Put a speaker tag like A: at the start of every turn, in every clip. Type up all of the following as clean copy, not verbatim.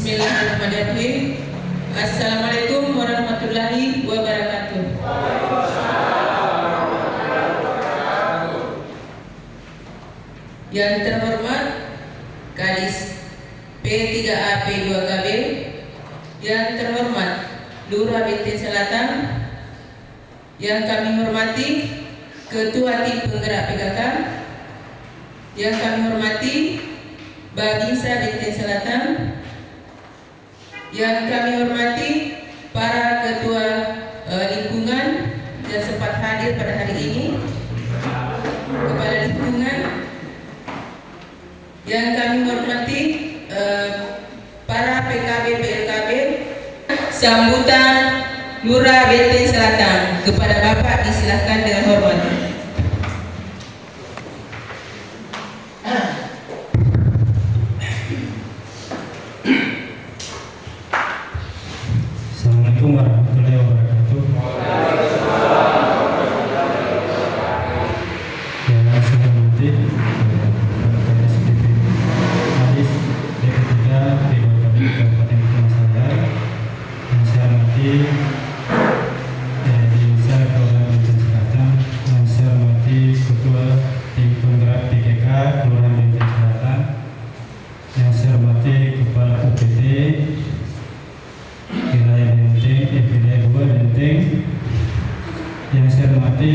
A: Bismillahirrahmanirrahim. Assalamualaikum warahmatullahi wabarakatuh. Yang terhormat Kadis P3A P2KB, yang terhormat Lurah Benteng Selatan, yang kami hormati Ketua Tim Penggerak PKK, yang kami hormati Babinsa Benteng Selatan, yang kami hormati para ketua lingkungan yang sempat hadir pada hari ini, kepala lingkungan, yang kami hormati para PKB PLKB, sambutan Lurah Benteng Selatan. Kepada Bapak disilahkan dengan hormat.
B: Assalamualaikum warahmatullahi wabarakatuh. Yang saya hormati Kadis D3 P2KB Kabupaten Masaya, yang saya hormati Babinsa Kelurahan Benteng Selatan, yang saya hormati Ketua Tim Penggerak PKK Kelurahan Benteng Selatan, yang saya hormati Kepala UPT Wilayah Benteng, Wilayah 2 Benteng, yang saya hormati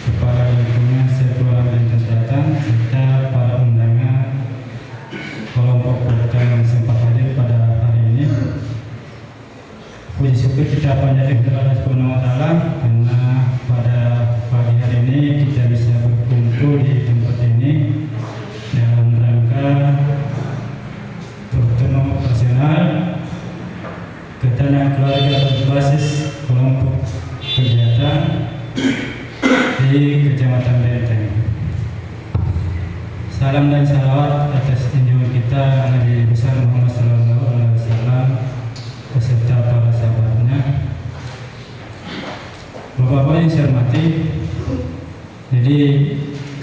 B: Kepala Lingkungan Kelurahan Benteng Selatan, serta para undangan kelompok pedagang yang sempat hadir pada hari ini. Puji syukur kita panjatkan kepada Allah Subhanahu wa Ta'ala karena pada pagi hari ini kita bisa berkumpul di tempat ini dalam rangka pertemuan operasional ketahanan keluarga berbasis kelompok kegiatan di Kecamatan Benteng. Salam dan salawat atas junjungan kita Nabi besar Muhammad SAW beserta para sahabatnya. Bapak-bapak yang saya hormati, jadi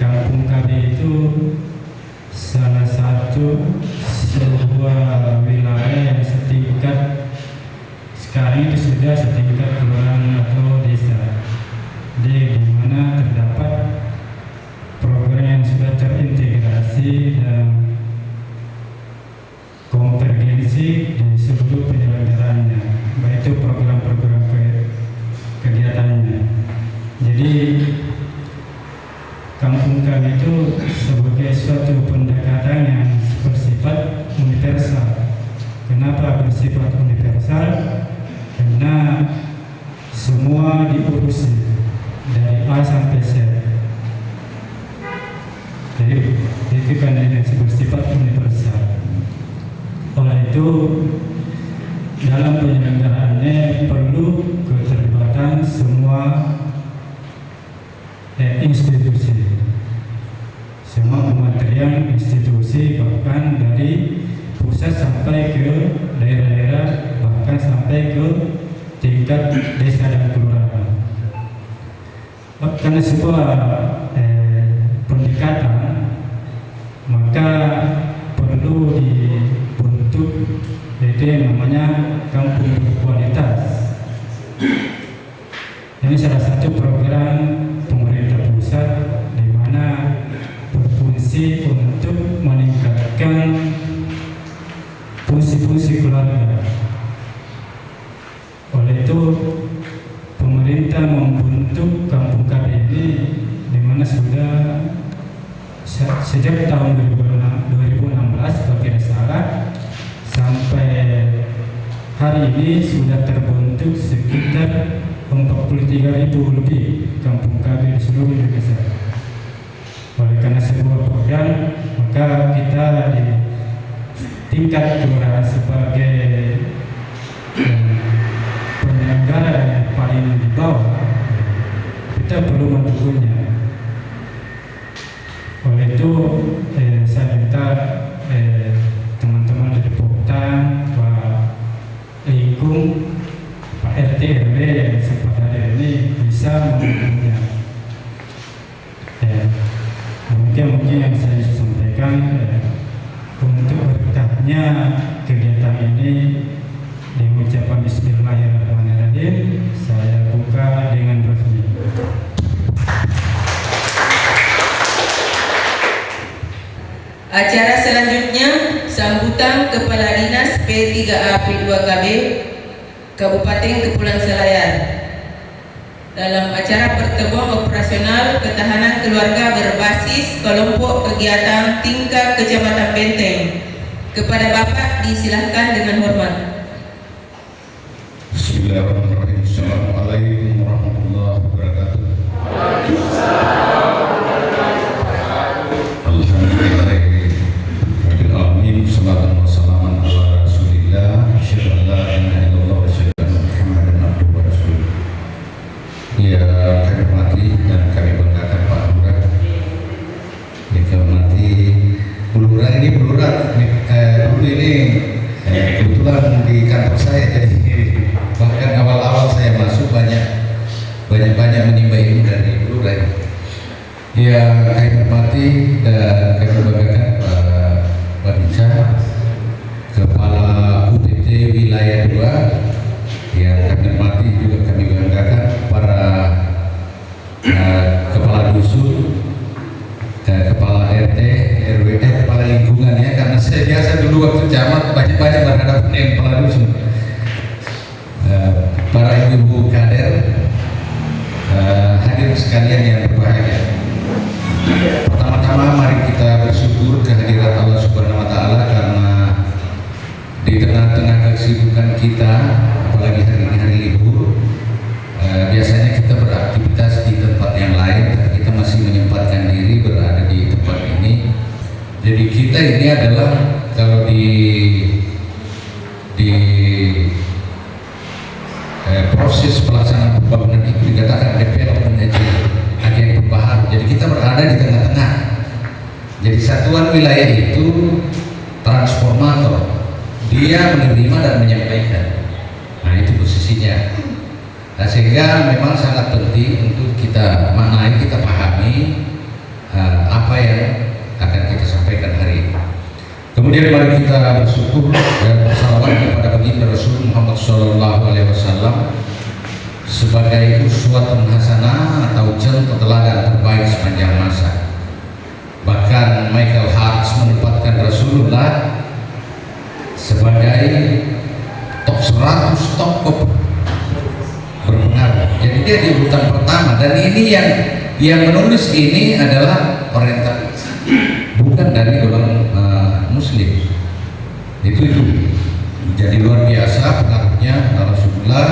B: Kampung KB itu salah satu sebuah wilayah yang setingkat, sekarang itu sudah setingkat kelurahan atau desa, di mana terdapat program yang sudah terintegrasi dan konvergensi di seluruh penyelenggaraannya, baik itu program-program kegiatannya. Jadi kampung kami itu sebagai suatu pendekatan yang bersifat universal. Kenapa bersifat universal? Karena semua diurusi dari A sampai Z. Jadi itu kan yang bersifat universal. Oleh itu dalam penyelenggaraannya perlu keterlibatan semua institusi, semua kementerian, institusi, bahkan dari pusat sampai ke daerah-daerah, bahkan sampai ke tingkat desa dan kelurahan. Karena sebuah pendekatan, maka perlu dibentuk yaitu yang namanya kampung berkualitas. Ini salah satu program pemerintah pusat di mana berfungsi untuk meningkatkan fungsi-fungsi keluarga. Oleh itu pemerintah membentuk kampung KB ini di mana sudah sejak tahun 2016 kalau tidak salah sampai hari ini sudah terbentuk sekitar 43.000 lebih kampung KB di seluruh Indonesia. Oleh karena sebuah program, maka kita di tingkat kelurahan sebagai penyelenggara yang paling di bawah, kita perlu mendukungnya. Oleh itu saya minta teman-teman dari Poktan, Pak Lingkung, Pak RT RW yang sempat hadir ini bisa mendukungnya. Mungkin yang saya sampaikan untuk berkatnya kegiatan hari ini dengan ucapan Bismillahirrahmanirrahim saya buka dengan resmi.
A: Acara selanjutnya sambutan Kepala Dinas P3A P2KB Kabupaten Kepulauan Selayar dalam acara pertemuan operasional ketahanan keluarga berbasis kelompok kegiatan tingkat Kecamatan Benteng. Kepada Bapak disilahkan dengan hormat.
C: Bismillahirrahmanirrahim. Assalamualaikum warahmatullahi wabarakatuh. Alhamdulillahirabbil alamin. Salatan wassalaman ala Rasulillah. Asyhadu an la ilaha illallah wa asyhadu anna Muhammadan abduhu wa rasuluh. Ya, kami hormati dan kami banggakan Pak Lurah. Ya, kami hormati Bu Lurah ini dulu ini kebetulan di kantor saya, jadi bahkan awal-awal saya masuk banyak menimba ilmu dari Bu Lurah. Ya, kami hormati dan kami banggakan Pak Binca, Kepala UPT Wilayah 2, yang kami hormati juga kami banggakan para kepala dusun, kepala RT, RW, kepala lingkungan ya, karena saya biasa dulu waktu camat banyak-banyak berhadapan dengan kepala dusun, para ibu-ibu kader, hadir sekalian yang berbahagia. Pertama-tama mari kita bersyukur kehadirat Allah Subhanahu wa Ta'ala, karena di tengah-tengah kesibukan kita, apalagi hari ini hari libur, biasanya kita beraktivitas di tempat yang lain, tapi kita masih menyempatkan diri berada di tempat ini. Jadi kita ini adalah kalau di proses pelaksanaan pembangunan itu dikatakan development agen perubahan. Jadi kita berada di tengah-tengah. Jadi satuan wilayah itu transformator, dia menerima dan menyampaikan. Nah, itu posisinya. Nah, sehingga memang sangat penting untuk kita maknai, kita pahami apa yang akan kita sampaikan hari ini. Kemudian mari kita bersyukur dan bersalawat kepada baginda Rasul Muhammad SAW sebagai uswatun hasanah atau contoh teladan terbaik sepanjang masa. Bahkan Michael Hart menempatkan Rasulullah sebagai top 100 tokoh berpengaruh. Jadi dia di urutan pertama, dan ini yang menulis ini adalah orientalis, bukan dari orang Muslim. Itu jadi luar biasa pengaruhnya Rasulullah,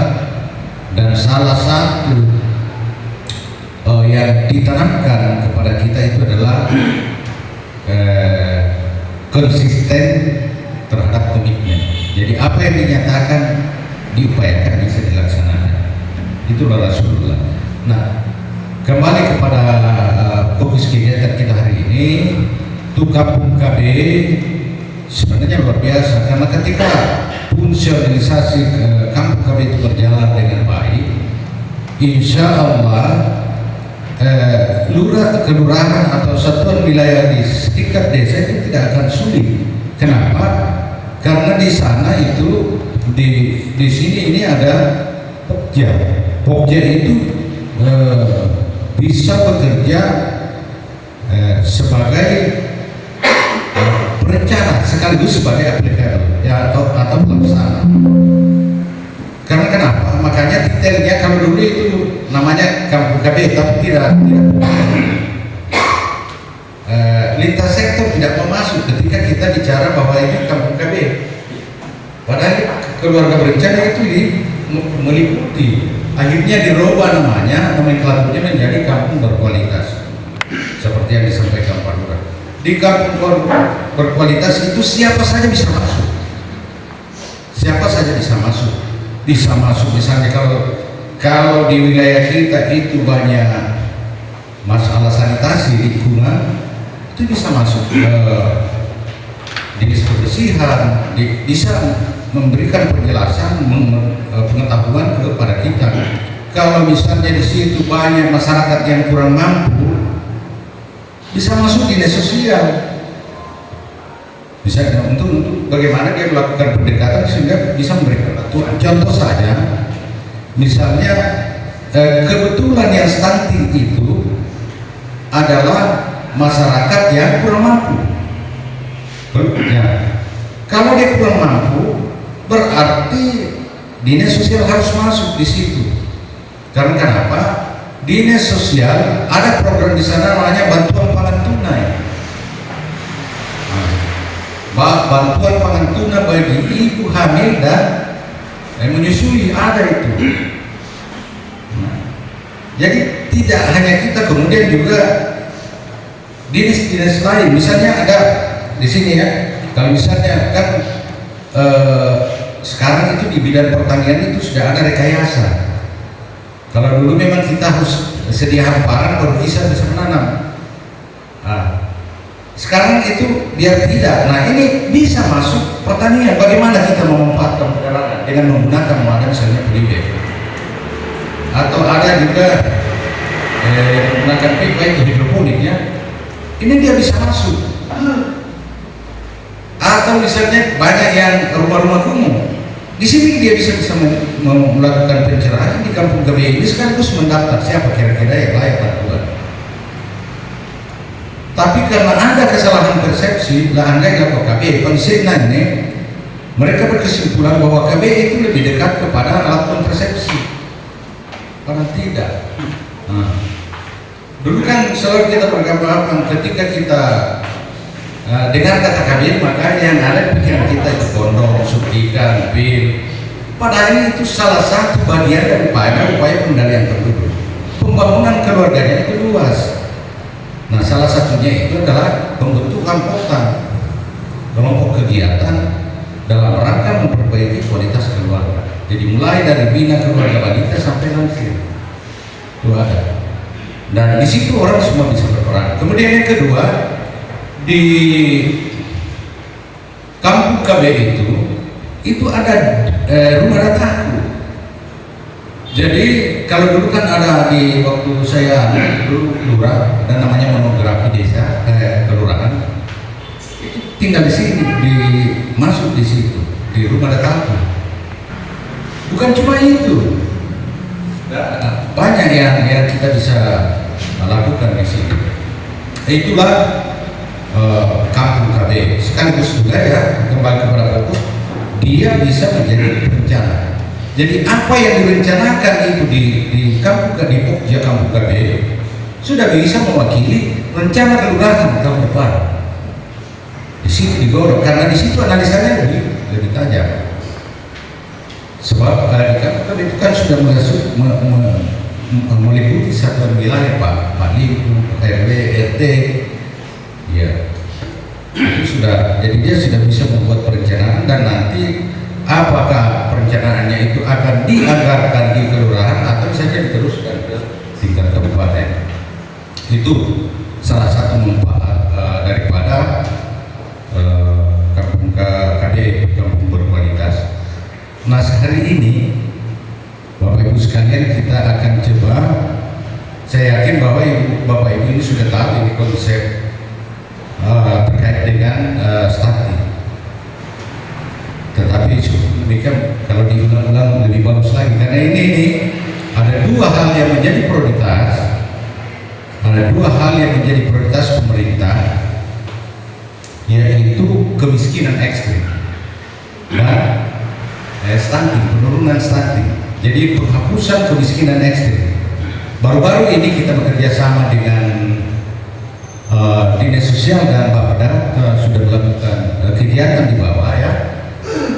C: dan salah satu yang ditanamkan kepada kita itu adalah konsisten terhadap komitmen. Jadi apa yang dinyatakan diupayakan bisa dilaksanakan. Itulah Rasulullah. Nah, kembali kepada fokus kegiatan kita hari ini, Tukapung KB sebenarnya luar biasa, karena ketika fungsionalisasi kampung KB itu berjalan dengan baik, insya Allah kelurahan atau satuan wilayah di tingkat desa itu tidak akan sulit. Kenapa? Karena di sana itu di sini ini ada Pokja. Pokja itu bisa bekerja sebagai perencana sekaligus sebagai aplikator ya, atau pelaksana. Karena kenapa? Makanya detailnya kalau dulu itu namanya kampung KB, tapi tidak lintas sektor tidak mau masuk ketika kita bicara bahwa ini kampung KB. Padahal keluarga berencana itu meliputi. Akhirnya dirubah namanya, nomenklaturnya menjadi kampung berkualitas. Seperti yang disampaikan Pak Lurah. Di kampung berkualitas itu siapa saja bisa masuk. Siapa saja bisa masuk. Bisa masuk misalnya kalau di wilayah kita itu banyak masalah sanitasi lingkungan, itu bisa masuk ke dinas kebersihan, bisa memberikan penjelasan, pengetahuan kepada kita. Kalau misalnya di situ banyak masyarakat yang kurang mampu, bisa masuk dinas sosial. Misalnya untuk bagaimana dia melakukan pendekatan sehingga bisa memberikan bantuan. Contoh saja, misalnya kebetulan yang stunting itu adalah masyarakat yang kurang mampu. Ya. Kalau dia kurang mampu, berarti dinas sosial harus masuk di situ. Karena kenapa? Dinas sosial ada program di sana namanya bantuan pangan tunai. Bantuan pangan tunai bagi ibu hamil dan menyusui ada itu. Jadi tidak hanya kita, kemudian juga dinas-dinas lain. Misalnya ada di sini ya, kalau misalnya kan sekarang itu di bidang pertanian itu sudah ada rekayasa. Kalau dulu memang kita harus sedia hamparan baru bisa menanam. Sekarang itu biar tidak. Nah ini bisa masuk pertanian. Bagaimana kita memanfaatkan pekarangan dengan menggunakan modal misalnya polybag, atau ada juga menggunakan pipa itu hidroponik ya. Ini dia bisa masuk. Atau misalnya banyak yang rumah-rumah kumuh. Di sini dia bisa melakukan pencerahan di kampung KBI ini sekaligus mendaftar siapa kira-kira yang layak bantuan. Tapi karena ada kesalahan persepsi, lah andai kalau KBI konsenan ini, mereka berkesimpulan bahwa KBI itu lebih dekat kepada alat kontrasepsi. Padahal tidak. Dulu kan selalu kita bergambaran ketika kita dengar kata KBI, maka yang ada pikiran kita itu kondom, suntikan, pil. Padahal itu salah satu bagian dari upaya pengendalian penduduk. Pembangunan keluarganya itu luas. Nah, salah satunya itu adalah pembentukan kelompok kegiatan dalam rangka memperbaiki kualitas keluarga. Jadi mulai dari bina keluarga balita sampai lansia itu ada. Dan di situ orang semua bisa berperan. Kemudian yang kedua, di kampung KB itu ada rumah dataku. Jadi kalau dulu kan ada di waktu saya dulu lurah dan namanya monografi desa kelurahan, itu tinggal di sini, masuk di situ di rumah dataku. Bukan cuma itu, banyak yang kita bisa lakukan di sini. Itulah kampung KB. Sekaligus juga ya kembali kepada fokus, dia bisa menjadi perencana. Jadi apa yang direncanakan itu di kampung di Pokja kampung KB sudah bisa mewakili rencana kelurahan tahun depan. Di situ digodok karena di situ analisanya lebih tajam. Sebab di kampung KB itu kan sudah meliputi satuan wilayah Pak Liku, RW, RT, ya itu sudah. Jadi dia sudah bisa membuat perencanaan dan nanti apakah perencanaannya itu akan dianggarkan di kelurahan atau saja diteruskan ke tingkat kabupaten. Itu salah satu manfaat daripada kampung KB, kampung berkualitas. Nah hari ini Bapak Ibu sekalian kita akan coba, saya yakin bahwa Bapak Ibu ini sudah tahu ini konsep terkait dengan stunting. Tetapi demikian kalau diulang-ulang lebih bagus lagi karena ini ada dua hal yang menjadi prioritas, pemerintah, yaitu kemiskinan ekstrim dan stunting, penurunan stunting. Jadi penghapusan kemiskinan ekstrim. Baru-baru ini kita bekerja sama dengan Dinas Sosial dan Bapeda sudah melakukan kegiatan di bawah ya.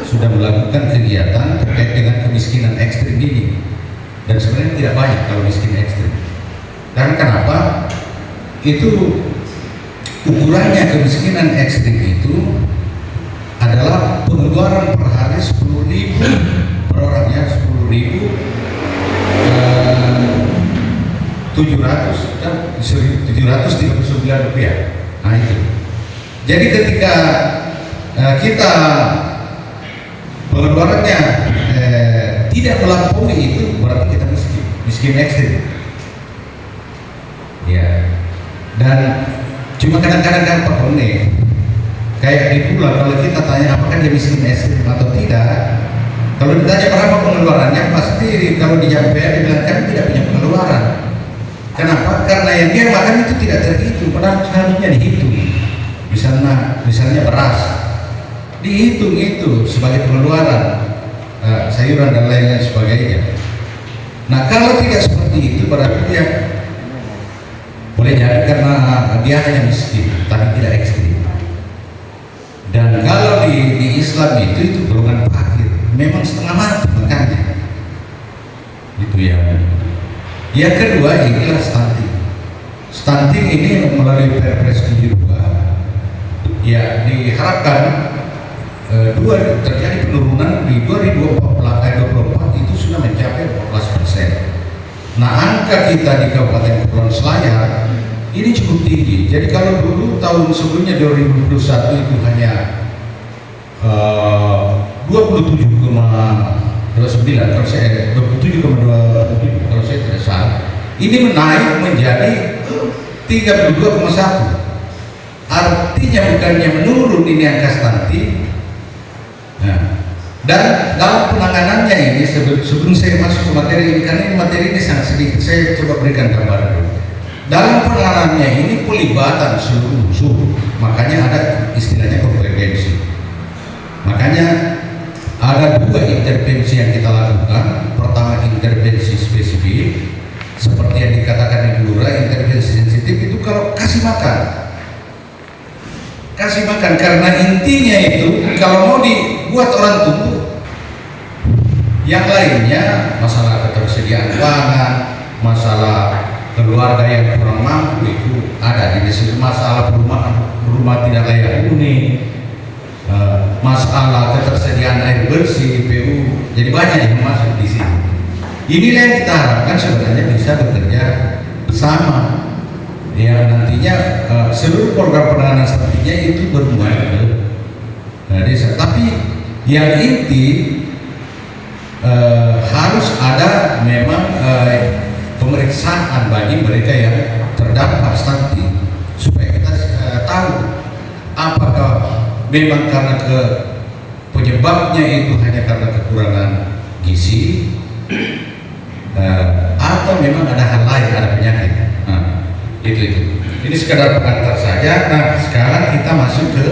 C: Sudah melakukan kegiatan terkait dengan kemiskinan ekstrim ini, dan sebenarnya tidak banyak kalau miskin ekstrim. Karena kenapa? Itu ukurannya kemiskinan ekstrim itu adalah pengeluaran per hari 10.000 per orangnya, 739 rupiah. Nah itu. Jadi ketika kita pengeluarannya tidak melampaui itu berarti kita miskin ekstrim. Ya. Dan cuma kadang-kadang kan Pak Rone Kayak di pulau, kalau kita tanya apakah dia miskin ekstrim atau tidak, kalau ditanya berapa pengeluarannya, pasti kalau di JPR dibilang kan tidak punya pengeluaran. Kenapa? Karena yang dia makan itu tidak terhitung, padahal harusnya dihitung. Misalnya beras, dihitung itu sebagai pengeluaran, sayuran dan lain-lain sebagainya. Nah kalau tidak seperti itu berarti dia boleh jadi karena dia hanya miskin tapi tidak ekstrim. Dan kalau di Islam itu golongan fakir, memang setengah mati makanya. Itu ya. Yang kedua inilah stunting. Stunting ini melalui Perpres 72 ya diharapkan terjadi penurunan di 2024 itu sudah mencapai 14%. Nah angka kita di Kabupaten Kepulauan Selayar ini cukup tinggi. Jadi kalau dulu tahun sebelumnya 2021 itu hanya 27,29 kalau saya 27,27 kalau saya tidak salah, ini menaik menjadi 32,1. Artinya bukannya menurun ini angka stunting. Nah, dan dalam penanganannya ini sebelum saya masuk ke materi ini, karena ini materi ini sangat sedikit, saya coba berikan gambaran dulu. Dalam penanganannya ini pelibatan seluruh unsur, makanya ada istilahnya kompetensi. Makanya ada dua intervensi yang kita lakukan. Pertama intervensi spesifik, seperti yang dikatakan Ibu Lurah, intervensi sensitif itu kalau kasih makan, karena intinya itu kalau mau dibuat orang tumbuh, yang lainnya masalah ketersediaan pangan, masalah keluarga yang kurang mampu itu ada di situ, masalah rumah tidak layak huni, masalah ketersediaan air bersih, PU, jadi banyak yang masuk di sini. Inilah yang kita harapkan sebenarnya bisa bekerja bersama. Ya nantinya seluruh program penanganan stuntingnya itu bermuara ke desa. Tapi yang inti harus ada memang pemeriksaan bagi mereka yang terdampak stunting supaya kita tahu apakah memang karena penyebabnya itu hanya karena kekurangan gizi atau memang ada hal lain, ada penyakit. Itu ini sekadar pengantar saja. Nah sekarang kita masuk ke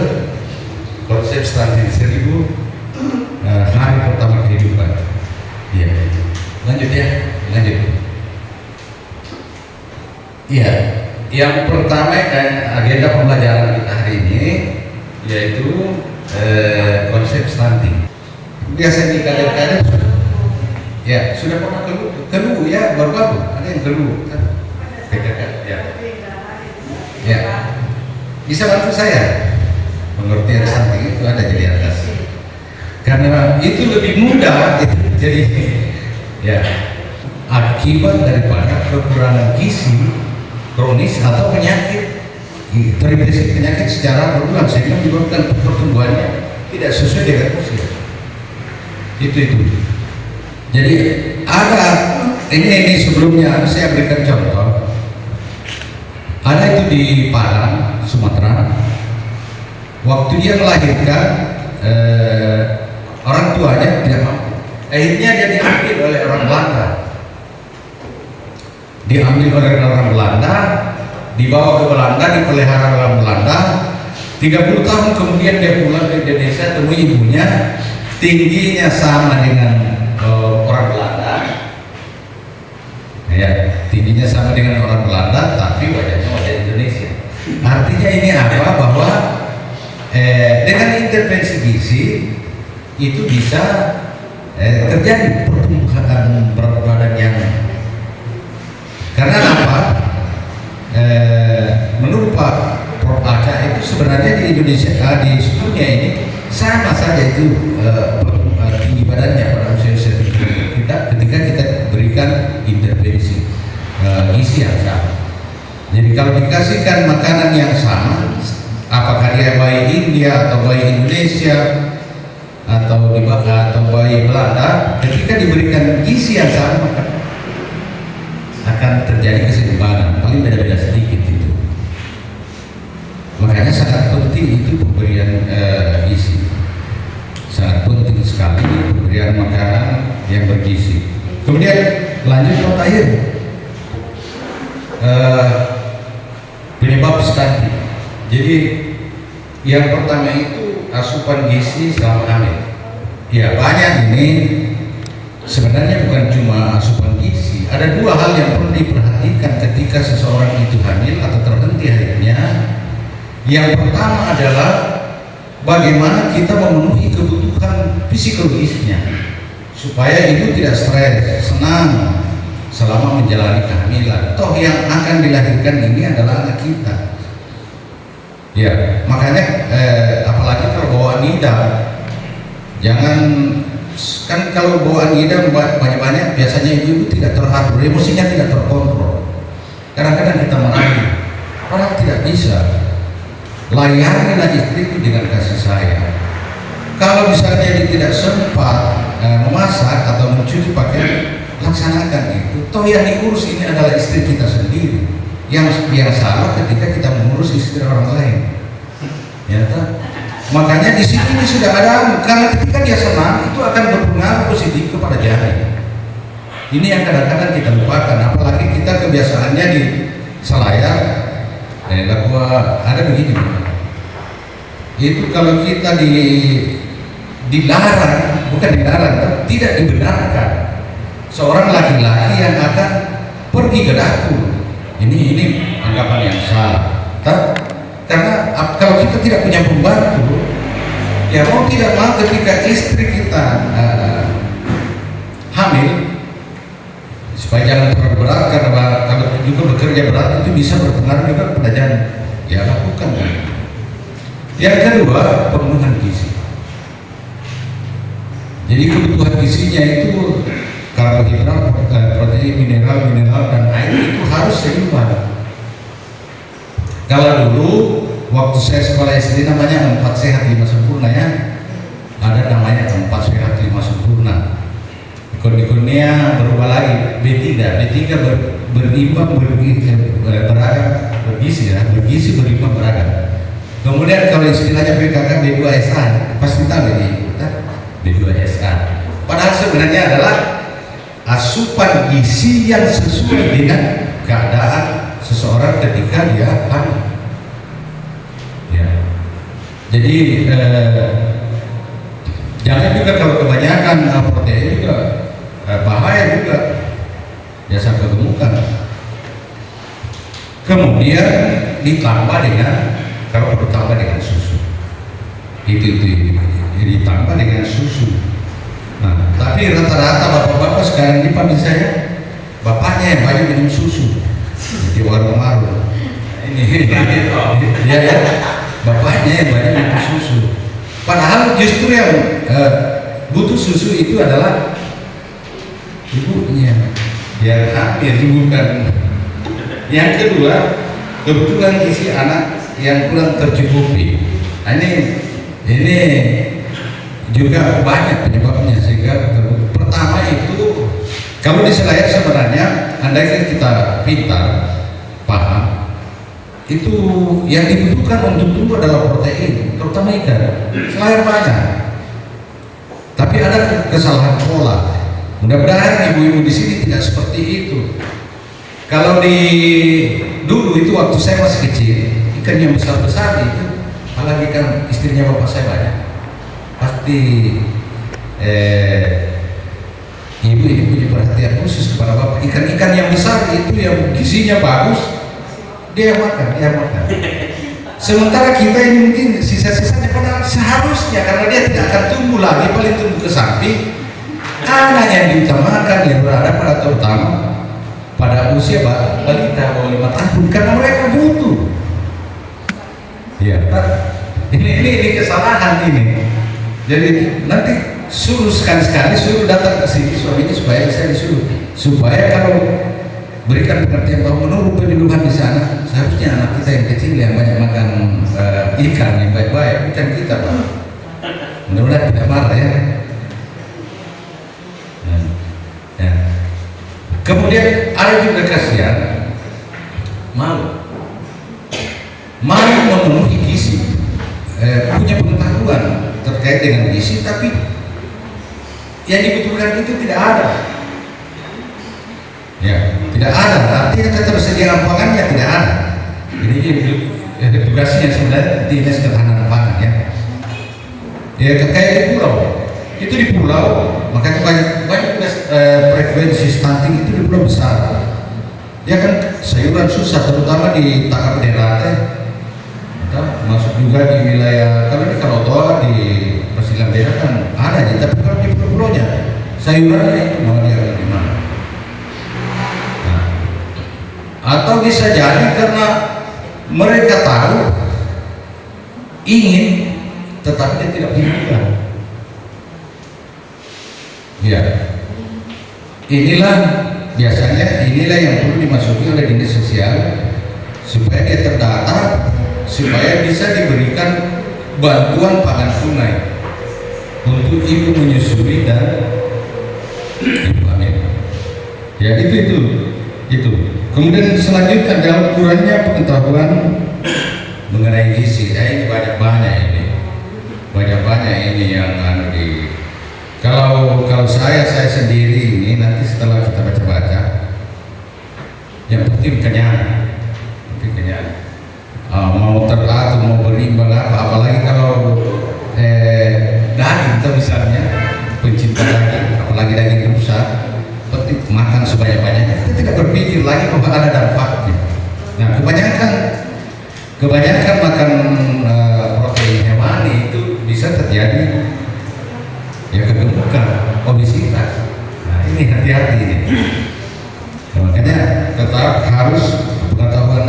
C: konsep stunting 1000 hari pertama kehidupan. Iya, lanjut ya, lanjut. Iya, yang pertama agenda pembelajaran kita hari ini yaitu konsep stunting. Biasa di kadang-kadang ya sudah pernah keluh ya, baru-baru ada yang keluh kan? Ya, bisa bantu saya pengertian stunting itu ada di atas, karena itu lebih mudah itu, jadi ya akibat daripada kekurangan gizi kronis atau penyakit, terinfeksi penyakit secara berulang sehingga menyebabkan pertumbuhannya tidak sesuai dengan usia. Itu. Jadi ada ini sebelumnya saya berikan contoh. Ada itu di Padang, Sumatera. Waktu dia melahirkan, orang tuanya tidak mampu. Akhirnya dia diambil oleh orang Belanda. Dibawa ke Belanda, dipelihara orang Belanda. 30 tahun kemudian dia pulang ke Indonesia, temui ibunya, tingginya sama dengan orang Belanda. Ya, tingginya sama dengan orang Belanda, tapi wajahnya wajah Indonesia. Artinya ini apa? Bahwa dengan intervensi gizi itu bisa terjadi pertumbuhan berat badan yang, karena apa? Menurut Pak Prof. Aca itu sebenarnya di Indonesia, di dunia ini sama saja itu tinggi badannya pada usia kita ketika kita berikan intervensi gizi yang sama. Jadi kalau dikasihkan makanan yang sama, apakah dia bayi India atau bayi Indonesia atau bayi Belanda, ketika diberikan gizi yang sama akan terjadi keseimbangan, paling beda-beda sedikit itu. Makanya sangat penting itu itu pemberian gizi. Sangat penting sekali pemberian makanan yang bergizi. Kemudian lanjut Pak Tahir, penyebab stunting. Jadi yang pertama itu asupan gizi selama hamil. Ya banyak ini sebenarnya bukan cuma asupan gizi. Ada dua hal yang perlu diperhatikan ketika seseorang itu hamil atau terhenti haidnya. Yang pertama adalah bagaimana kita memenuhi kebutuhan psikologisnya supaya ibu tidak stres, senang selama menjalani kehamilan. Toh yang akan dilahirkan ini adalah anak kita. Ya, makanya apalagi kalau bawaan idam, jangan kan kalau bawaan idam banyak-banyak biasanya ibu tidak terharu, emosinya tidak terkontrol. Kadang-kadang kita marahi, orang tidak bisa. Layanilah istri dengan kasih sayang. Kalau misalnya dia tidak sempat memasak atau mencuci pakaian, laksanakan itu. Toh yang diurus ini adalah istri kita sendiri. Yang salah ketika kita mengurus istri orang lain. Ya, tak? Makanya di sini ini sudah ada, karena ketika dia senang itu akan berpengaruh positif kepada janin. Ini yang kadang-kadang kita lupakan, apalagi kita kebiasaannya di Selayar. Ada begini, itu kalau kita dilarang, bukan dilarang, tidak dibenarkan seorang laki-laki yang akan pergi ke dapur. Ini anggapan yang salah. Karena kalau kita tidak punya pembantu, ya mau tidak mau ketika istri kita hamil, supaya jangan terlalu berat, karena kalau juga bekerja berat itu bisa berpengaruh juga pada janin. Ya lakukan. Yang kedua, pemenuhan gizi. Jadi kebutuhan gizinya itu karbohidrat, protein, mineral, dan air itu harus seimbang. Kalau dulu waktu saya sekolah SD namanya 4 sehat 5 sempurna ya, ada namanya 4 sehat 5 sempurna. Kurnia berubah lagi B3 berimbang beragam bergizi ya, bergizi berimbang beragam. Kemudian kalau istilahnya PKK B2SA pasti tahu ini B2SA. Padahal sebenarnya adalah asupan gizi yang sesuai dengan keadaan seseorang ketika dia hamil. Ya. Jadi jangan juga kalau kebanyakan protein juga bahaya juga, ya sampai gemukan. Kemudian ditambah dengan, kalau ditambah dengan susu, itu ditambah dengan susu. Nah, tapi rata-rata bapak-bapak sekarang ini panggil saya bapaknya yang banyak minum susu di warung maru. Ini ya, bapaknya yang banyak minum susu. Padahal justru yang butuh susu itu adalah ibunya yang hamil, bukan. Yang kedua, kebutuhan gizi anak yang kurang tercukupi. Nah, ini juga banyak penyebabnya, sehingga pertama itu kalau di Selayar sebenarnya andai kita pintar paham, itu yang dibutuhkan untuk tumbuh adalah protein, terutama ikan. Selayar banyak, tapi ada kesalahan pola. Mudah-mudahan ibu-ibu di sini tidak seperti itu. Kalau dulu itu waktu saya masih kecil, ikan yang besar-besar itu, apalagi kan istrinya bapak saya banyak, pasti ibu ini punya perhatian khusus kepada bapak. Ikan-ikan yang besar itu yang gizinya bagus, dia makan. Sementara kita ini mungkin sisa-sisanya, padahal seharusnya karena dia tidak akan tumbuh lagi, paling tumbuh ke samping. Anak yang diutamakan yang berada pada terutama pada usia balita bawah 5 tahun, karena mereka butuh. Ya, ini kesalahan ini. Jadi nanti suruh sekali-sekali suruh datang ke sini suaminya supaya saya disuruh, supaya kalau berikan pengertian bahwa menurut penyuluhan di sana seharusnya anak kita yang kecil yang banyak makan ikan yang baik-baik, bukan kita Pak. Mudah-mudahan tidak marah ya. Kemudian ada juga kasihan malu memenuhi gizi. punya pengetahuan terkait dengan gizi, tapi yang dibutuhkan itu tidak ada. Ya, tidak ada. Artinya ketersediaan pangannya tidak ada. Ini tugasnya sebenarnya dinas ketahanan pangan ya. Ya kayak di pulau. Itu di pulau, makanya banyak frekuensi stunting itu di pulau besar. Ya kan sayuran susah, terutama di tangkap daerah masuk juga di wilayah, kalau di Karotoa di Persilang daerah kan ada aja, tapi kalau di pulau-pulaunya sayurannya itu mau dia di mana? Nah, atau bisa jadi karena mereka tahu ingin, tetapi dia tidak punya. Ya, inilah biasanya yang perlu dimasuki oleh dinas sosial supaya dia terdata, supaya bisa diberikan bantuan pangan tunai untuk ibu menyusui dan ibu hamil. Ya itu. Kemudian selanjutnya dalam ukurannya pengetahuan mengenai gizi. Ini banyak ini yang di. Kalau saya sendiri ini nanti setelah kita baca-baca, yang penting kenyang. Mau teratur, mau berimbang apalagi kalau daging itu misalnya pencinta daging, apalagi daging besar, penting makan sebanyak-banyaknya. Kita tidak berpikir lagi bahwa ada dampaknya. Nah kebanyakan makan protein hewani itu bisa terjadi ya kegemukan, obesitas. Nah ini hati-hati ini. Nah, makanya tetap harus pengetahuan.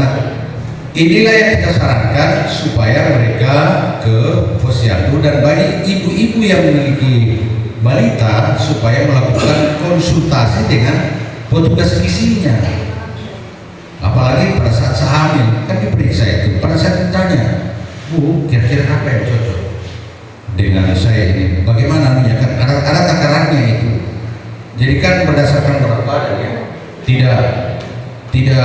C: Inilah yang kita sarankan supaya mereka ke posyandu, dan bagi ibu-ibu yang memiliki balita supaya melakukan konsultasi dengan petugas gizinya. Apalagi pada saat sehamil kan diperiksa itu. Pada saat ditanya, Bu, kira-kira apa yang cocok dengan saya ini? Bagaimana nih? Kan ada takarannya itu. Jadi kan berdasarkan berat badan ya. Tidak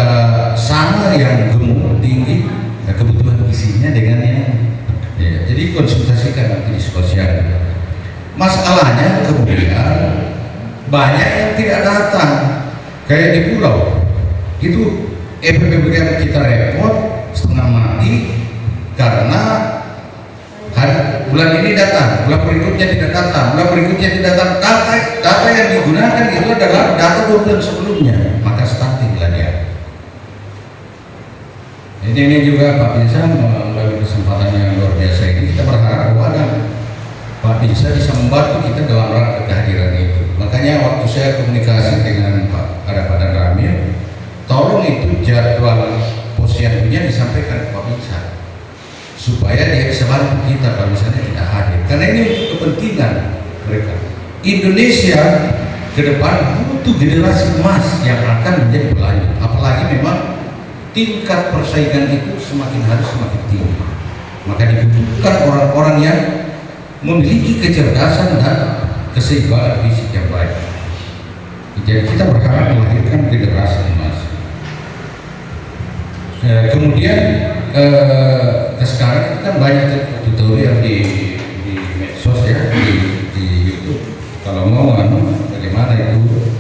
C: sama yang gemuk tinggi, kebutuhan gizinya dengan yang ya, jadi konsultasikan nanti di posyandu. Masalahnya kemudian banyak yang tidak datang, kayak di pulau itu EPPBM kita repot setengah mati karena bulan ini datang, bulan berikutnya tidak datang, bulan berikutnya tidak datang. Data yang digunakan itu adalah data 2 bulan sebelumnya, maka stunting lah dia. Ini juga Pak Binsa melalui kesempatan yang luar biasa ini, kita berharap bahwa Pak Binsa bisa membantu kita dalam rangka kehadiran itu. Makanya waktu saya komunikasi dengan Pak Padan Ramil, tolong itu jadwal posyandunya disampaikan ke Pak Binsa supaya dia bisa bantu kita kalau misalnya tidak hadir, karena ini untuk kepentingan mereka. Indonesia ke depan butuh generasi emas yang akan menjadi pelanjut, apalagi memang tingkat persaingan itu semakin hari semakin tinggi, maka dibutuhkan orang-orang yang memiliki kecerdasan dan keseimbangan fisik yang baik. Jadi kita berharap melahirkan generasi emas. Kemudian sekarang itu kan banyak tutorial di medsos ya, di YouTube. Kalau mau bagaimana itu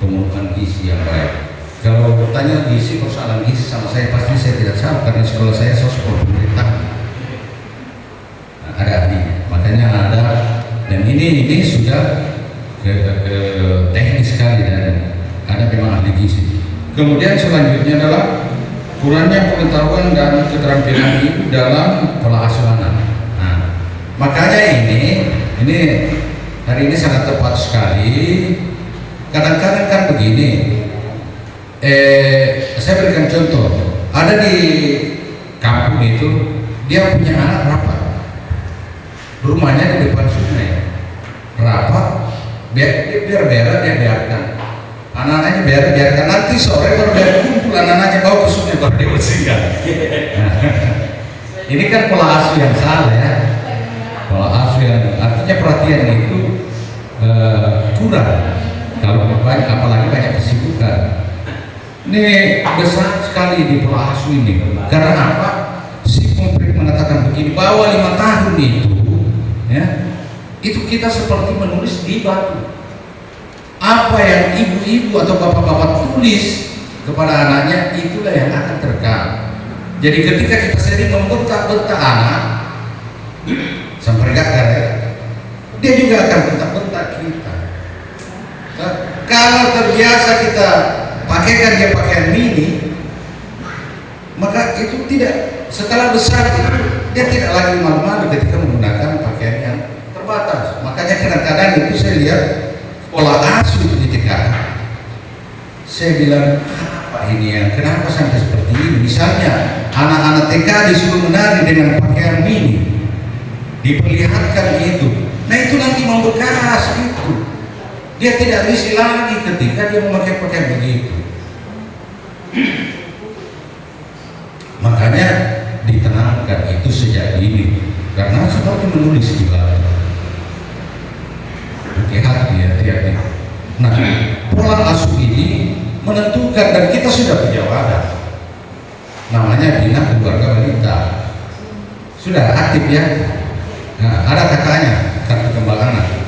C: pemenuhan gizi yang baik. Kalau bertanya gizi, persoalan gizi sama saya, pasti saya tidak tahu karena sekolah saya sosial pemerintah. Ada ahlinya, makanya ada, dan ini sudah teknis sekali dan ada memang ahli gizi. Kemudian selanjutnya adalah kurangnya pengetahuan dan keterampilan ibu dalam pola asuh anak. Nah, makanya ini hari ini sangat tepat sekali. Kadang-kadang kan begini, saya berikan contoh. Ada di kampung itu dia punya anak rapat, rumahnya di depan sungai, rapat, biar berak dia biarkan. Anak-anaknya biarkan, nanti sore baru dia kumpul anak-anaknya bawa ke sungai baru dia bersihkan. Ini kan pola asuh yang salah ya. Pola asuh yang artinya perhatian itu kurang. Kalau banyak, apalagi banyak kesibukan. Ini besar sekali di pola asuh ini. Karena apa? Si konflik mengatakan begini. di bawah 5 tahun itu, ya, itu kita seperti menulis di batu. Apa yang ibu-ibu atau bapak-bapak tulis kepada anaknya, itulah yang akan terekam. Jadi ketika kita sering membentak-bentak anak sampai gagal, ya, dia juga akan bentak-bentak kita. Kalau terbiasa kita pakaikan dia pakaian mini, maka itu tidak, setelah besar itu dia tidak lagi malu-malu ketika menggunakan pakaian yang terbatas. Makanya kadang-kadang itu saya lihat pola asuh di TK. Saya bilang, apa ini ya? Kenapa sampai seperti ini? Misalnya anak-anak TK disuruh menari dengan pakaian mini, diperlihatkan itu. Nah itu nanti membekas itu. Dia tidak risih lagi ketika dia memakai pakaian begitu. Makanya ditenangkan itu sejak dini, karena seperti menulis di batu. Hati-hati ya, hati-hati. Nah, pola asuh ini menentukan, dan kita sudah punya wadah, namanya Bina Keluarga Wanita, sudah aktif ya. Nah, ada kakaknya, kartu kembang anak.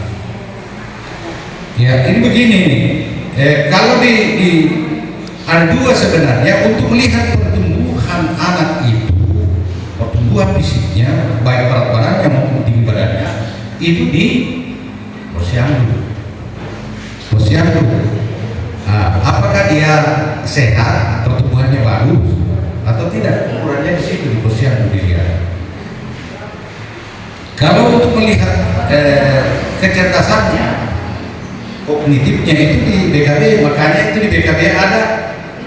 C: Ya, ini begini nih. Kalau ada dua sebenarnya untuk melihat pertumbuhan anak itu, pertumbuhan fisiknya, baik berat badannya maupun tinggi badannya, itu di posyandu. Nah, apakah dia sehat, pertumbuhannya bagus atau tidak? Ukurannya di situ di posyandu dilihat. Kalau untuk melihat kecerdasannya, kognitifnya itu di BKB, makanya itu di BKB ada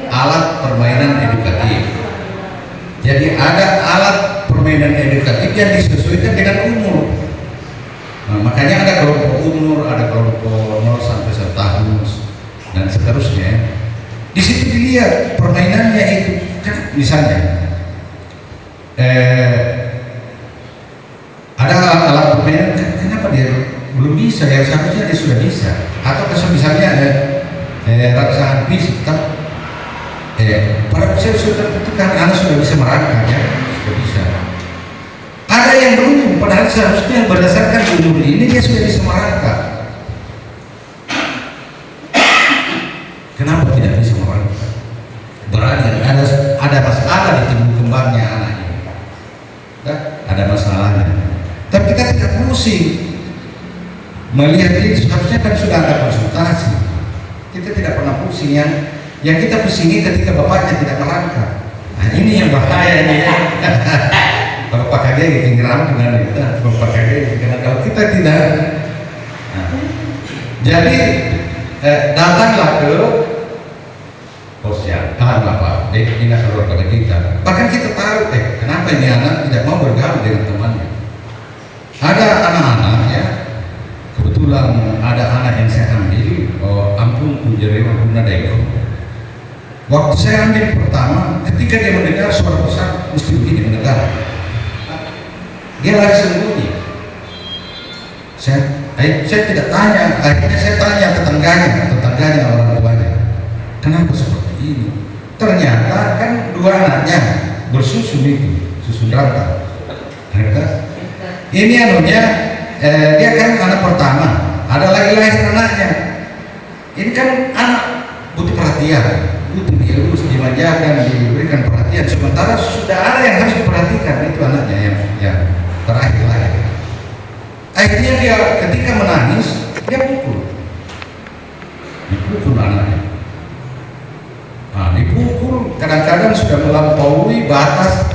C: alat permainan edukatif. Jadi ada alat permainan edukatif yang disesuaikan dengan umur. Nah, makanya ada kelompok umur, ada kelompok 0 sampai 1 tahun dan seterusnya. Di situ dilihat permainannya itu, kan misalnya ada alat permainan, kenapa dia belum bisa? Ya seharusnya dia sudah bisa. Atau misalnya rangsangan fisik, pada usia sudah tentukan anak sudah bisa merangkak, ya sudah bisa. Ada yang belum, padahal seharusnya berdasarkan umur ini dia sudah bisa merangkak. Kenapa tidak bisa merangkak? Berarti ada masalah di tumbuh kembangnya anak ini. Ada masalahnya. Tapi kita tidak pusing melihat ini, seharusnya kan sudah ada konsultasi. Kita tidak pernah pusing, yang kita pusingi ketika bapaknya tidak merangkak. Nah ini yang bahaya ini. Kalau Pak KG ngeram dengan kita, Pak KG kalau kita tidak. Nah, jadi datanglah ke posyandu, Pak, Bina Keluarga kita. Bahkan kita tahu kenapa ini anak tidak mau bergaul dengan temannya. Ada anak-anak ya, kebetulan ada anak yang saya ambil, Ampung Kujerewa Guna Daiko. Waktu saya ambil pertama, ketika dia mendengar suara besar, mesti begini mendengar, dia lari sembunyi. Saya tidak tanya, akhirnya saya tanya tetangganya orang tuanya, kenapa seperti ini? Ternyata kan dua anaknya bersusun itu, susun rata. Ini anunya, dia kan anak pertama, ada lagi lahir anaknya. Ini kan anak butuh perhatian, butuh diurus, dimanjakan, diberikan perhatian. Sementara sudah ada yang harus diperhatikan, itu anaknya yang terakhir lahir. Akhirnya dia ketika menangis, dia dipukul anaknya. Nah, dipukul kadang-kadang sudah melampaui batas,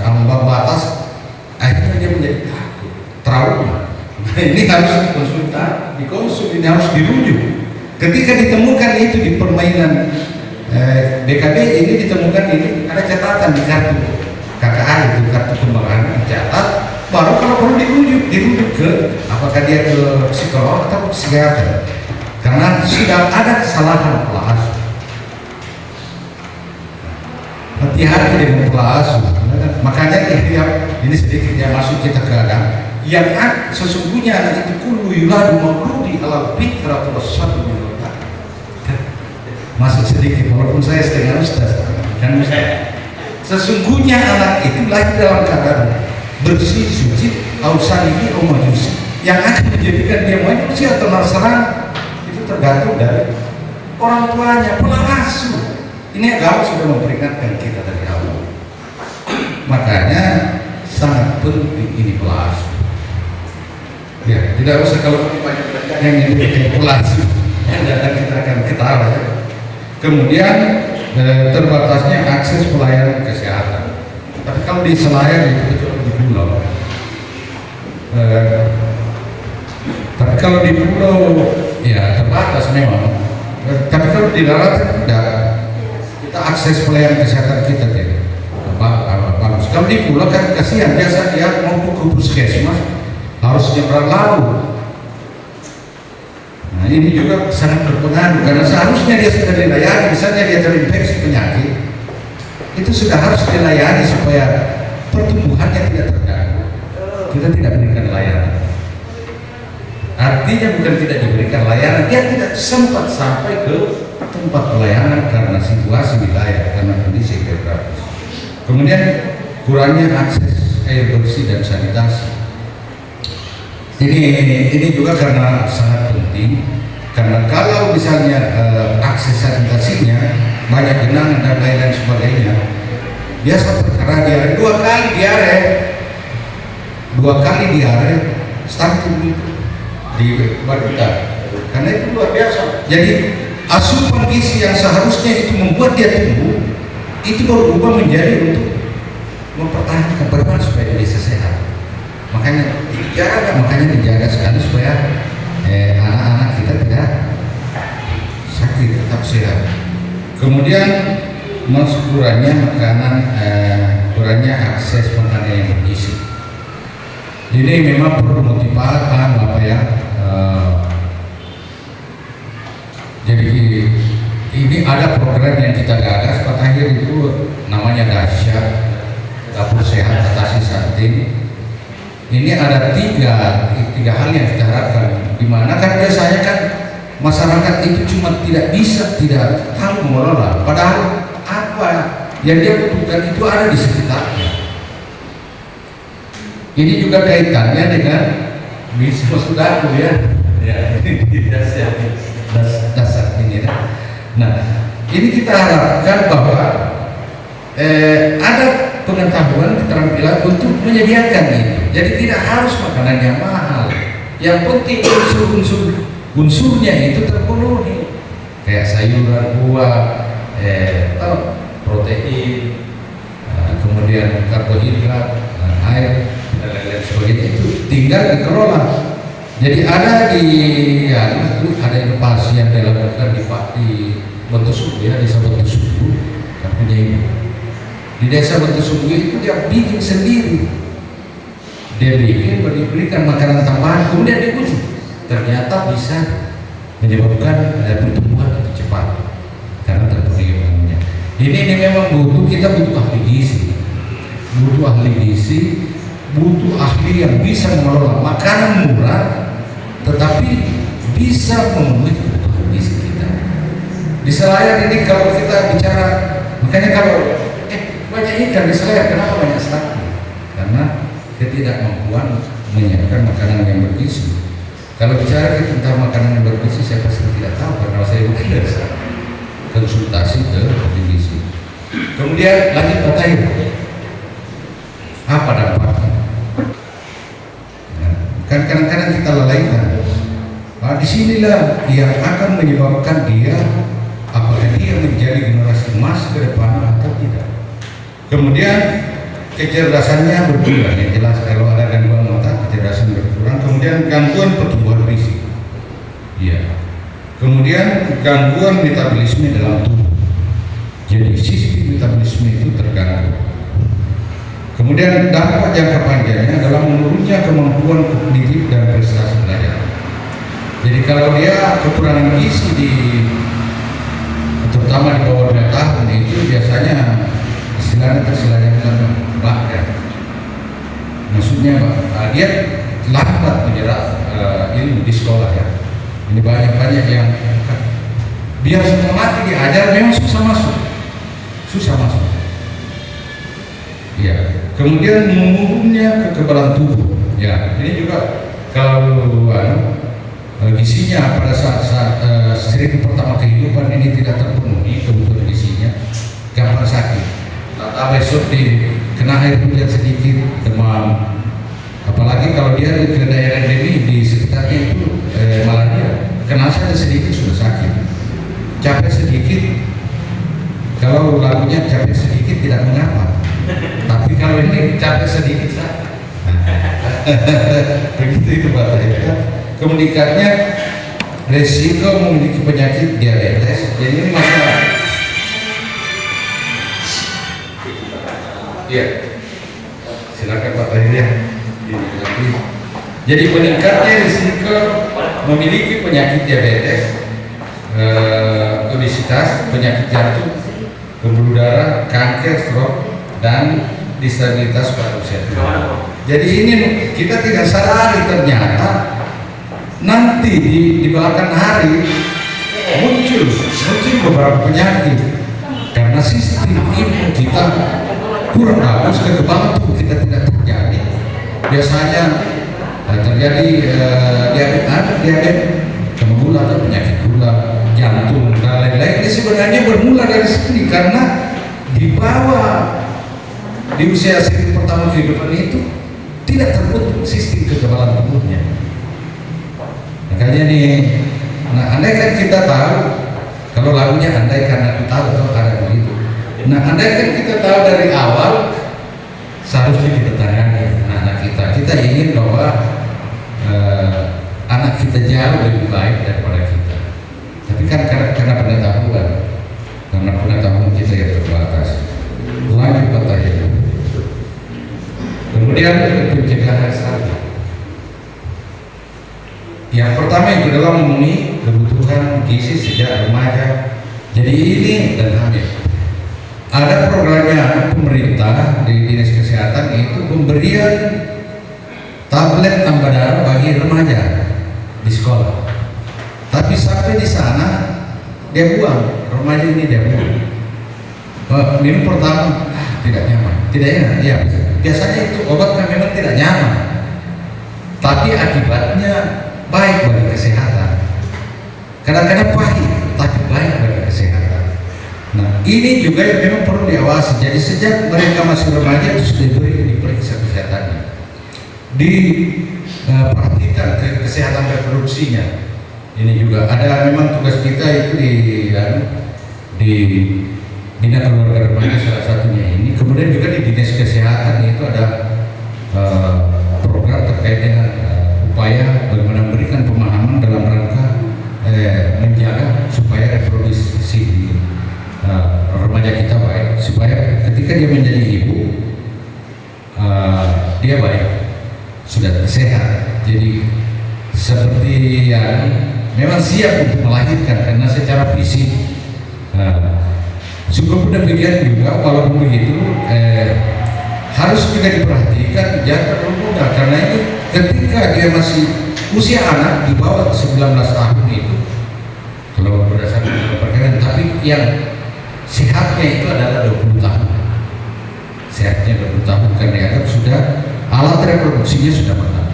C: ambang batas. Akhirnya dia menjadi takut, trauma. Nah, ini harus dikonsul, ini harus dirujuk. Ketika ditemukan itu di permainan BKB ini, ditemukan ini ada catatan di kartu KKA itu, kartu kembang anak dicatat, baru kalau perlu dirujuk ke apakah dia ke psikolog atau psikiater, karena sudah ada kesalahan pola asuh. Hati-hati dengan pola asuh. Makanya ini sedikit yang masuk kita ke agama. Yang sesungguhnya anak itu kullu yuladu mauludi ala fitratul satu. Masuk sedikit, walaupun saya setengah ustaz. Dan sesungguhnya anak itu lahir dalam keadaan bersih, suci, ausalihi, omajusi, yang akan menjadikan dia majusi atau nasrani itu tergantung dari orang tuanya, pengasuh. Ini agama sudah memperingatkan kita dari awal. Makanya sangat penting ini pengasuh. Ya, tidak usah kalau banyak yang ini pengasuh, yang datang kita akan ketawa ya. Kemudian terbatasnya akses pelayanan kesehatan. Tapi kalau di Selayar itu kecuali di pulau. Tapi kalau di pulau ya terbatas memang. Tapi kalau di darat tidak, kita akses pelayanan kesehatan kita deh. Bagus. Kalau di pulau kan kasihan, biasa dia mau ke puskesmas harus nyebrang laut. Nah ini juga sangat berpengaruh karena seharusnya dia sudah dilayani, misalnya dia terinfeksi penyakit, itu sudah harus dilayani supaya pertumbuhannya tidak terganggu. Kita tidak berikan layanan. Artinya bukan tidak diberikan layanan, dia tidak sempat sampai ke tempat pelayanan karena situasi wilayah, karena kondisi geografis. Kemudian kurangnya akses air bersih dan sanitasi. Ini juga karena sangat penting, karena kalau misalnya akses sanitasinya banyak genangan dan lain-lain sebagainya, biasa perkara diare 2 kali diare stunting di balita, karena itu luar biasa. Jadi asupan gizi yang seharusnya itu membuat dia tumbuh itu berubah menjadi untuk mempertahankan berapa supaya dia bisa sehat. Makanya dijaga sekali supaya anak-anak kita tidak sakit, tetap sehat. Kemudian kurangnya makanan, kurangnya akses makanan yang bergizi. Ini memang perlu motivasi jadi ini ada program yang kita gagas Pak Tahir, itu namanya Dahsyat Dapur Sehat Atasi Stunting. Ini ada tiga hal yang kita harapkan, di mana kan biasanya kan masyarakat itu cuma tidak tahu mengelola, padahal apa yang dia butuhkan itu ada di sekitarnya. Ini juga kaitannya dengan bisnis sodako ya. Dasar ini. Nah, ini kita harapkan bahwa ada pengetahuan, keterampilan untuk menyediakan itu. Jadi tidak harus makanan yang mahal. Yang penting unsurnya itu terpenuhi. Kayak sayuran, buah, protein, kemudian karbohidrat, air dan lain-lain sebagainya, itu tinggal dikelola. Jadi ada ada inovasi yang dilakukan di Bentusubu ya, desa Bentusubu, punya ini. Di desa Bentusubu itu dia bikin sendiri, dia berikan makanan tambahan, kemudian diuji, ternyata bisa menyebabkan pertumbuhan lebih cepat karena terpenuhi umumnya. Ini memang kita butuh ahli gizi, butuh ahli yang bisa mengelola makanan murah tetapi bisa memenuhi kebutuhan gizi kita. Di Selayar ini kalau kita bicara, makanya kalau banyak ikan di Selayar, kenapa banyak stunting? Karena ketidakmampuan menyiapkan makanan yang bergizi. Kalau bicara tentang makanan yang bergizi, saya pasti tidak tahu karena saya bukan dari sana. Konsultasi ke ahli gizi. Kemudian lanjut Pak, apa dampaknya? Kan kadang-kadang kita lalaikan. Nah, disinilah yang akan menyebabkan dia apakah dia menjadi generasi emas ke depan atau tidak. Kemudian kecerdasannya berkurang, yang jelas kalau ada gangguan otak kecerdasan berkurang. Kemudian gangguan pertumbuhan fisik, ya. Kemudian gangguan metabolisme dalam tubuh. Jadi sistem metabolisme itu terganggu. Kemudian dampak jangka panjangnya adalah menurunnya kemampuan kognitif dan prestasi belajar. Jadi kalau dia kekurangan gizi terutama di bawah 2 tahun itu biasanya istilahnya bahkan maksudnya dia lambat menyerap ilmu di sekolah ya. Ini banyak yang biar semua mati diajar memang susah masuk. Ya, kemudian menurunnya kekebalan tubuh. Ya, ini juga kalau gizinya pada saat sering pertama kehidupan ini tidak terpenuhi kebutuhan gizinya, gampang sakit. Atau besok kena air hujan sedikit demam. Apalagi kalau dia ke daerah endemi di sekitarnya itu malaria, kena saja sedikit sudah sakit. Capek sedikit, kalau lagunya capek sedikit tidak mengapa. Tapi kalau ini capek sedikit sakit. Begitu itu Pak ya. Kemudiannya resiko memiliki penyakit diabetes. Jadi ini masalah. Iya. Silakan Pak Tahir. Jadi meningkatnya risiko memiliki penyakit diabetes, obesitas, penyakit jantung, pembuluh darah, kanker, stroke, dan disabilitas pada usia tua. Jadi ini kita tidak sadari ternyata nanti di belakang hari muncul beberapa penyakit karena sistem imun kita kurang bagus, kekebalan tubuh kita tidak terjadi. Biasanya terjadi diabetes, gula atau penyakit gula, jantung dan lain-lain. Ini sebenarnya bermula dari sini karena di bawah di usia pertama kehidupan itu tidak terbentuk sistem kekebalan tubuhnya. Makanya nih, andai kan kita tahu, kalau lagunya andai kan aku tahu atau ada begitu. Nah, andai kan kita tahu dari awal, seharusnya kita tangani anak kita. Kita ingin bahwa anak kita jauh lebih baik daripada kita. Tapi kan karena pengetahuan kita yang terbatas. Lanjut kata itu. Kemudian pencegahan stunting. Yang pertama itu adalah memenuhi kebutuhan gizi sejak remaja. Jadi ini dan hamil. Ada programnya pemerintah di Dinas Kesehatan itu pemberian tablet tambah darah bagi remaja di sekolah. Tapi sampai di sana dia buang, remaja ini dia buang. Minum pertama tidak nyaman, tidak enak. Ya, biasanya itu obat kan memang tidak nyaman, tapi akibatnya baik bagi kesehatan. Kadang-kadang pahit, tapi baik bagi kesehatan. Nah, ini juga yang memang perlu diawasi. Jadi sejak mereka masih remaja itu sudah diperiksa kesehatannya, diperhatikan kesehatan reproduksinya. Ini juga ada memang tugas kita itu di Bina Keluarga Remaja salah satunya ini. Kemudian juga di Dinas Kesehatan itu ada program terkait dengan upaya bagaimana memberikan pemahaman dalam rangka menjaga supaya reproduksi remaja kita baik, supaya ketika dia menjadi ibu dia baik, sudah sehat. Jadi seperti yang memang siap untuk melahirkan karena secara fisik. Cukup demikian juga walaupun begitu harus juga diperhatikan jangan terlalu muda, karena itu ketika dia masih usia anak di bawah 19 tahun itu kalau berdasarkan perkiraan, tapi yang sehatnya itu adalah 20 tahun. Sehatnya 20 tahun karena dianggap sudah alat reproduksinya sudah matang,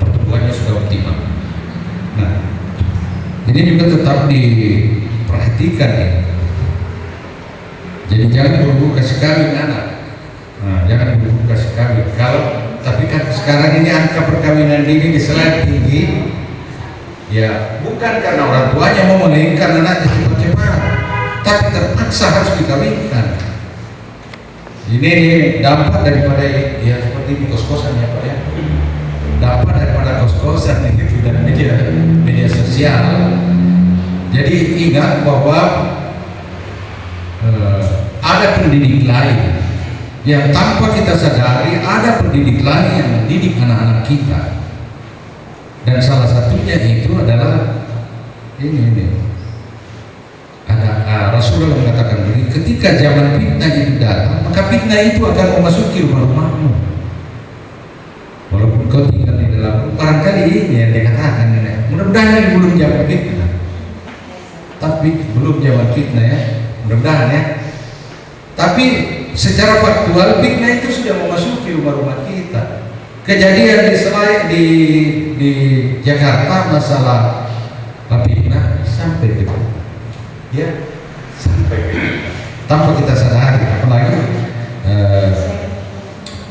C: pertumbuhannya sudah optimal. Nah, ini juga tetap diperhatikan ya. Jadi jangan buru-buru kasih kawin anak. Nah, jangan buru-buru kasih kawin. Tapi kan sekarang ini angka perkawinan dini di selain tinggi, ya bukan karena orang tuanya mau menginginkan anaknya cepat-cepat, tapi terpaksa harus dikawinkan. Ini dampak daripada ya seperti kos-kosan ya Pak ya. Dampak daripada kos-kosan itu dan media sosial. Jadi ingat bahwa ada pendidik lain yang tanpa kita sadari, ada pendidik lain yang mendidik anak-anak kita, dan salah satunya itu adalah ini ada Rasulullah mengatakan begini, ketika zaman fitnah itu datang, maka fitnah itu akan memasuki rumah-rumahmu walaupun kau tinggal di dalam. Barangkali ini yang dikatakan, mudah-mudahan ini belum zaman fitnah, tapi belum zaman fitnah ya, mudah-mudahan ya. Tapi secara faktual BIK-nya itu sudah memasuki rumah-rumah kita. Kejadian di Jakarta masalah BIK sampai ke ya sampai tanpa kita sadari, apalagi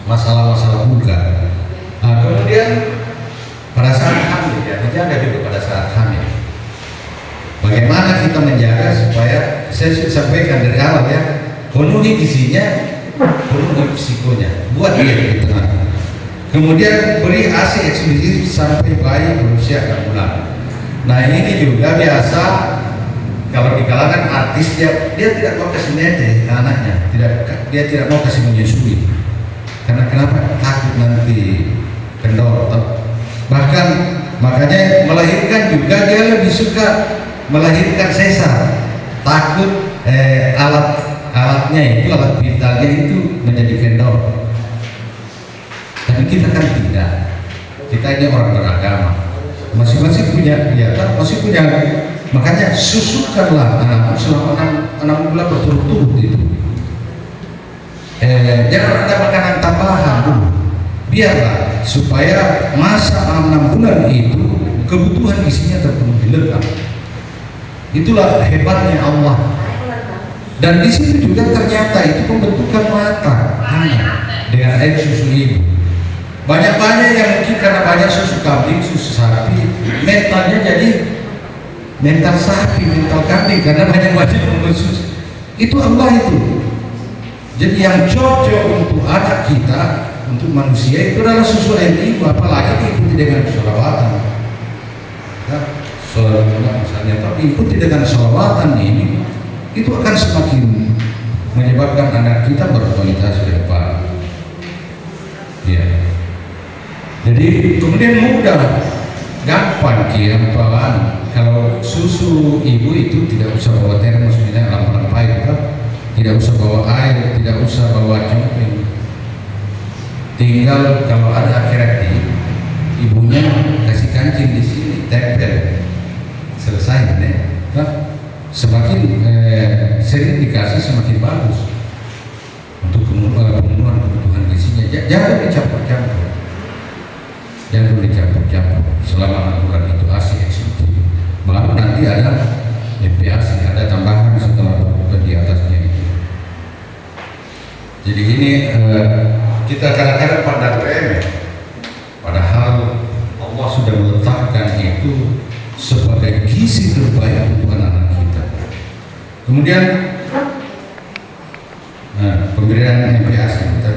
C: masalah-masalah vulgar. Kemudian pada saat hamil ya, dijaga juga pada saat hamil. Bagaimana kita menjaga supaya saya sudah sampaikan dari awal ya, penuhi gizinya, penuhi psikonya, buat dia di tengah. Kemudian beri ASI eksklusif sampai bayi berusia 6 bulan. Nah ini juga biasa kalau di kalangan artis dia tidak mau kasih nete anaknya, dia tidak mau kasih menyusui. Karena kenapa? Takut nanti kendor. Bahkan makanya melahirkan juga dia lebih suka melahirkan sesar. Takut alatnya itu, alat vitalnya itu menjadi kendor. Tapi kita kan tidak. Kita ini orang beragama. Masing-masing punya kegiatan, masih punya. Makanya susukanlah anakmu selama 6 bulan berturut-turut itu. Jangan ada makanan tambahan dulu. Biarlah supaya masa 6 bulan itu kebutuhan gizinya terpenuhi lengkap. Itulah hebatnya Allah. Dan di situ juga ternyata itu pembentukan mata anak dengan air susu ibu. Banyak-banyak yang mungkin karena banyak susu kambing, susu sapi, mentalnya jadi mental sapi, mental kambing karena banyak-banyak minum susu. Itu Allah itu. Jadi yang cocok untuk anak kita, untuk manusia itu adalah susu air ibu, apalagi diikuti dengan sholawatan. Ya, sholawatan misalnya, tapi ikuti dengan sholawatan ini, itu akan semakin menyebabkan anak kita berkualitas ke depan. Ya. Jadi kemudian mudah, gampang kiampalan. Kalau susu ibu itu tidak usah bawa termos, misalnya lampai gitu, tidak usah bawa air, tidak usah bawa coping. Tinggal kalau ada akhir-akhir, ibunya kasih kancing di sini, tempel, selesai nih. Nah, semakin sering dikasih semakin bagus untuk pemenuhan kebutuhan gizinya. Jangan dicampur-campur. Jangan dicampur-campur selama 6 bulan itu ASI eksklusif. Baru nanti ada MPASI, ada tambahan setelah di atasnya itu. Jadi ini kita kadang-kadang pandang remeh, padahal Allah sudah meletakkan itu sebagai gizi terbaik untuk anak-anak kita. Kemudian pemberian MPASI kita.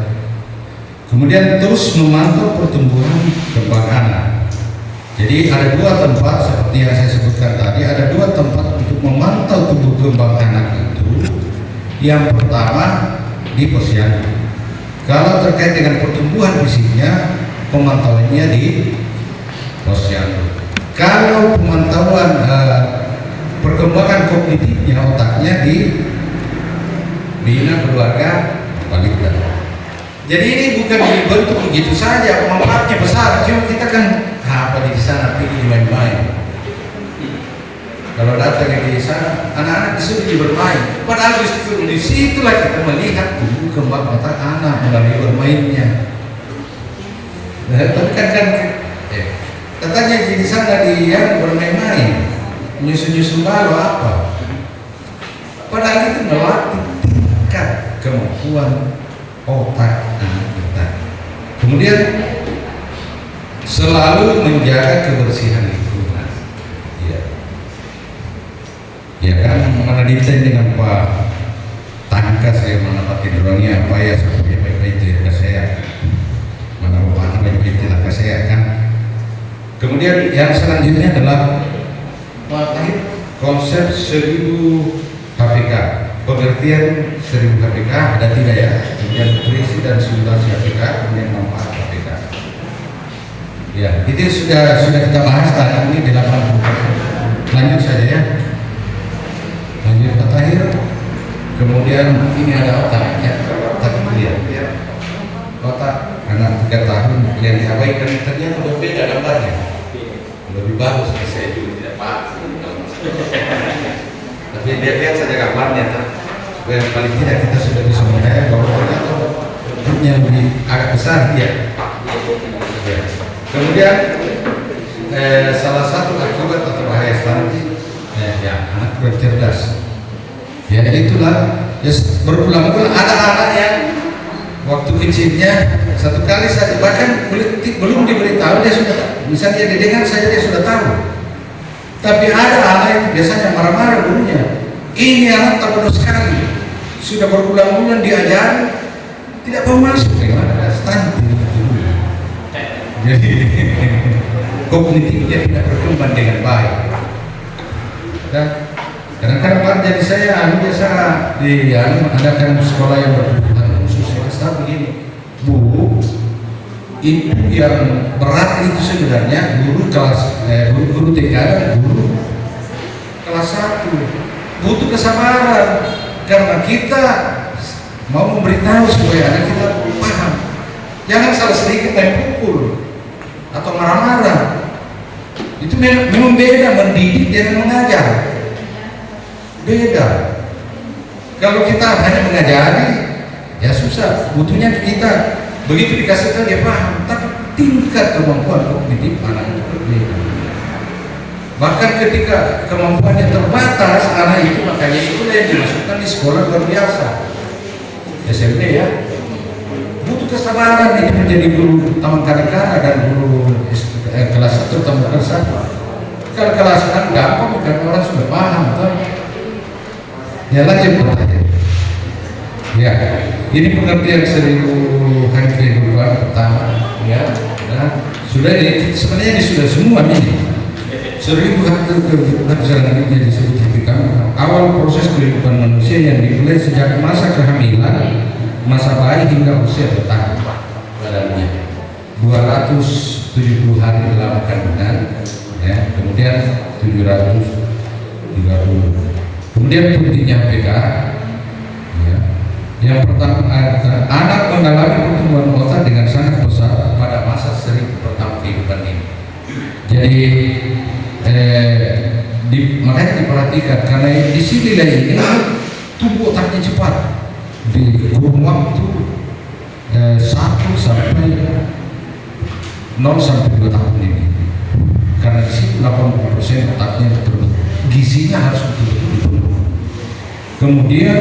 C: Kemudian terus memantau pertumbuhan kembang anak. Jadi ada 2 tempat seperti yang saya sebutkan tadi, ada 2 tempat untuk memantau tumbuh kembang anak itu. Yang pertama di posyandu. Kalau terkait dengan pertumbuhan fisiknya, pemantauannya di posyandu. Kalau pemantauan perkembangan kognitifnya, otaknya di bina keluarga balita. Jadi ini bukan dibentuk begitu saja, manfaatnya besar. Cuma kita kan apa di sana pergi main-main. Kalau datang di sana, anak-anak disuruh bermain. Padahal di situlah kita melihat tubuh kembang otak anak melalui bermainnya. Nah, tapi kan katanya di sana dia bermain-main, nyusun-nyusun balu apa. Padahal itu melatih tingkat kemampuan otak anak kita. Kemudian selalu menjaga kebersihan lingkungan. Ya kan, mana desain dengan Pak Tangka saya mana Pak Tidronia apa ya supaya baik-baik itu ke saya. Mana Bapak baik-baik itu ke saya kan. Kemudian yang selanjutnya adalah konsep 1000 HPK. Pengertian 1000 HPK ada 3 ya. Kemudian nutrisi dan simulasi HPK, kemudian manfaat HPK. Ya, itu sudah kita bahas tadi ini di 80%. Lanjut saja ya. Lanjut Pak Tahir. Kemudian ini ada otak ya. Otak lihat ya. Otak anak 3 tahun yang diabaikan ternyata berbeda gambarnya. Lebih bagus saya juga tidak paham. Tapi lihat saja gambarnya, supaya paling tidak kita sudah bisa menilai bahwa perutnya lebih agak besar dia. Kemudian salah satu akibat atau bahaya stunting ya anak kurang cerdas. Ya itulah ya, berulang-ulang ada anak yang waktu kecilnya satu kali saja bahkan belum diberitahu dia sudah, misalnya dia dengar saja dia sudah tahu. Tapi ada anak yang biasanya marah-marah dulunya. Ini anak tak bodoh sekali, sudah berulang-ulang diajari tidak mau masuk, gimana stunting. Jadi kognitifnya tidak berkembang dengan baik. Dan kadang-kadang Pak, jadi saya biasa adakan sekolah yang berkebutuhan khusus. Saya kasih begini, Bu, itu yang berat itu sebenarnya guru kelas guru TK dan guru kelas 1 butuh kesabaran karena kita mau memberitahu supaya anak kita paham. Jangan salah sedikit main pukul atau marah-marah. Itu memang beda mendidik dan mengajar. Beda. Kalau kita hanya mengajari, ya susah. Butuhnya kita begitu dikasih tahu dia paham, tapi tingkat kemampuan kognitif anak itu berbeda. Bahkan ketika kemampuannya terbatas, anak itu makanya itulah yang dimasukkan di sekolah luar biasa, SMP ya. Butuh kesabaran itu menjadi guru taman kanak-kanak dan guru kelas 1 taman kelas 1. Kalau kelas 6 gampang karena orang sudah paham, toh. Ya lanjut pertanyaan. Ya, ini pengertian 1000 hari kehidupan pertama. Ya, nah, sudah ini sebenarnya ini sudah semua ini. 1000 hari kehidupan selanjutnya disebut kami. Awal proses kehidupan manusia yang dimulai sejak masa kehamilan, masa bayi hingga usia bertahun badannya. 270 hari dalam kandungan, ya, kemudian 730. Kemudian pentingnya PK, ya. Yang pertama, anak mengalami pertumbuhan otak dengan sangat pesat pada masa 1000 pertama kehidupan ini. Jadi makanya diperhatikan karena di sini lah ini tumbuh otaknya cepat di kurun waktu 1 sampai 0 sampai 2 tahun ini. Karena di sini 80% otaknya terbentuk, gizinya harus betul-betul dipenuhi. Kemudian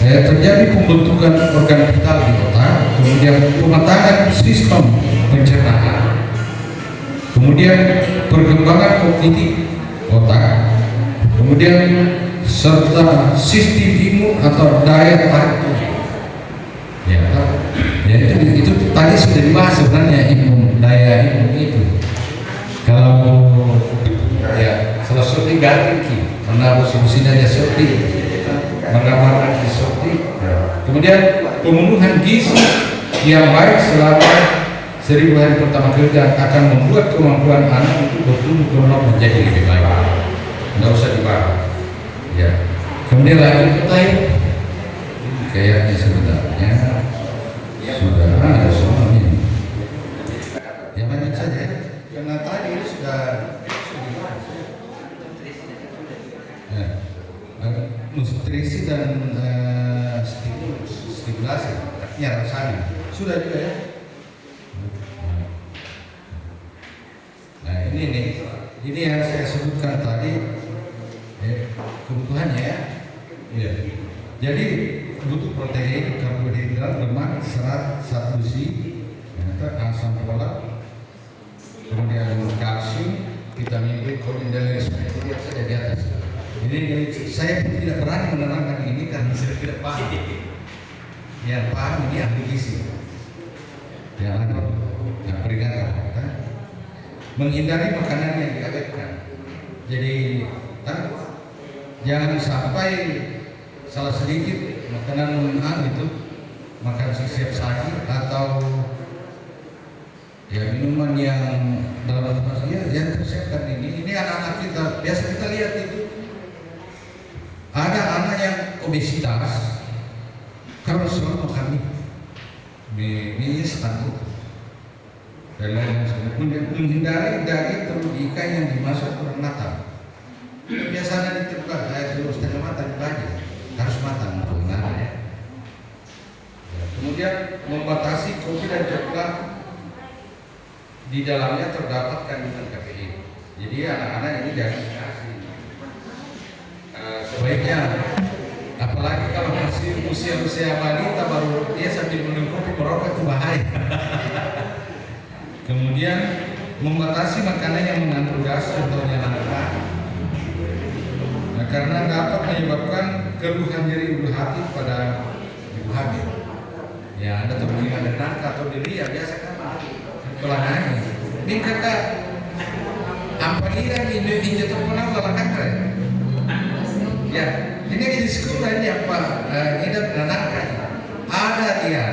C: terjadi pembentukan organ vital di otak, kemudian pematangan sistem pencernaan, kemudian perkembangan kognitif otak, kemudian serta sistem imun atau daya tahan tubuh. Ya, itu tadi sudah dibahas sebenarnya daya imun itu. Kalau ya salah satu ganti menaruh solusinya seperti menggambarkan seperti kemudian pemenuhan gizi yang baik selama 1000 hari pertama kerja akan membuat kemampuan anak untuk bertumbuh kembang menjadi lebih baik. Tidak usah dibahas. Ya. Kemudian lagi pertanyaan kayaknya sebenarnya sudah ada semuanya. Yang banyak saja ya. Karena tadi sudah dibahas. Ya. Nutrisi dan stimulasi, artinya rasanya sudah juga ya. Nah ini yang saya sebutkan tadi kebutuhannya ya. Ya. Jadi butuh protein, karbohidrat, lemak, serat, zat besi, asam folat, kemudian kalsium, vitamin B, kolin dan lain sebagainya. Lihat saja di atas. Jadi saya pun tidak berani menerangkan ini karena saya tidak paham. Yang paham ini ahli gizi. Jangan peringatkan. Menghindari makanan yang diawetkan. Jadi jangan sampai salah sedikit makanan itu makan siap saji atau ya minuman yang dalam ya yang tersiapkan ini anak-anak kita biasa kita lihat itu. Ada anak yang obesitas karena selalu makan mie instan dan lain sebagainya. Menghindari daging telur ikan yang dimasak kurang matang. Biasanya ditemukan telur setengah matang bagi harus matang ya. Kemudian kemudian membatasi kopi dan coklat di dalamnya terdapat kandungan kafein. Jadi anak-anak ini jangan dikasih. Sebaiknya, apalagi kalau masih usia balita baru dia sambil minum kopi merokok itu bahaya. Kemudian membatasi makanan yang mengandung gas atau nyanangkan. Nah, karena dapat menyebabkan keluhan nyeri ulu hati pada ibu hamil. Ya, Anda temui ada nangka atau diri ya biasa kan pelangani. Ini kakak apa dia ini jatuh pernah belakang kan? Ya, ini di sekolah ini apa? Ini nangka. Ada dia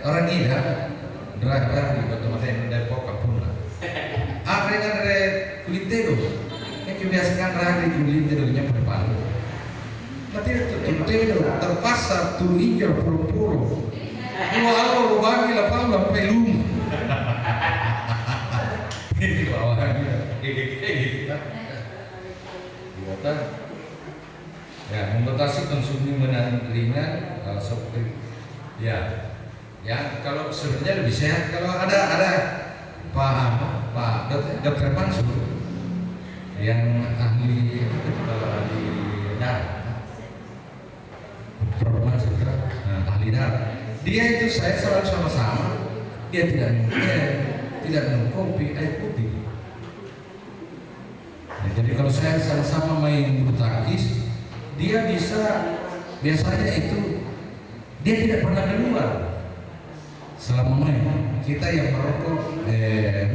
C: orang Ida driver di Batu-Mata yang dari Pokapun lah. Mereka dari Kulitero. Yang kebiasaan rada di Kulitero nya berpalu. Nanti Kulitero terpaksa tulu hijau puluh-puluh. Dua awal bagi lapang sampai lumah. Ini bawaannya gitu. Ya, membatasi konsumsi makanan ringan seperti ya kalau sebenarnya lebih sehat kalau ada Pak Dokter Mansur yang ahli darah, Prof Mansur, ahli darah. Dia itu saya selalu sama-sama. Dia tidak minum kopi, air putih. Nah, jadi kalau saya sama-sama main bulu tangkis, dia biasanya itu dia tidak pernah keluar selama main. Kita yang merokok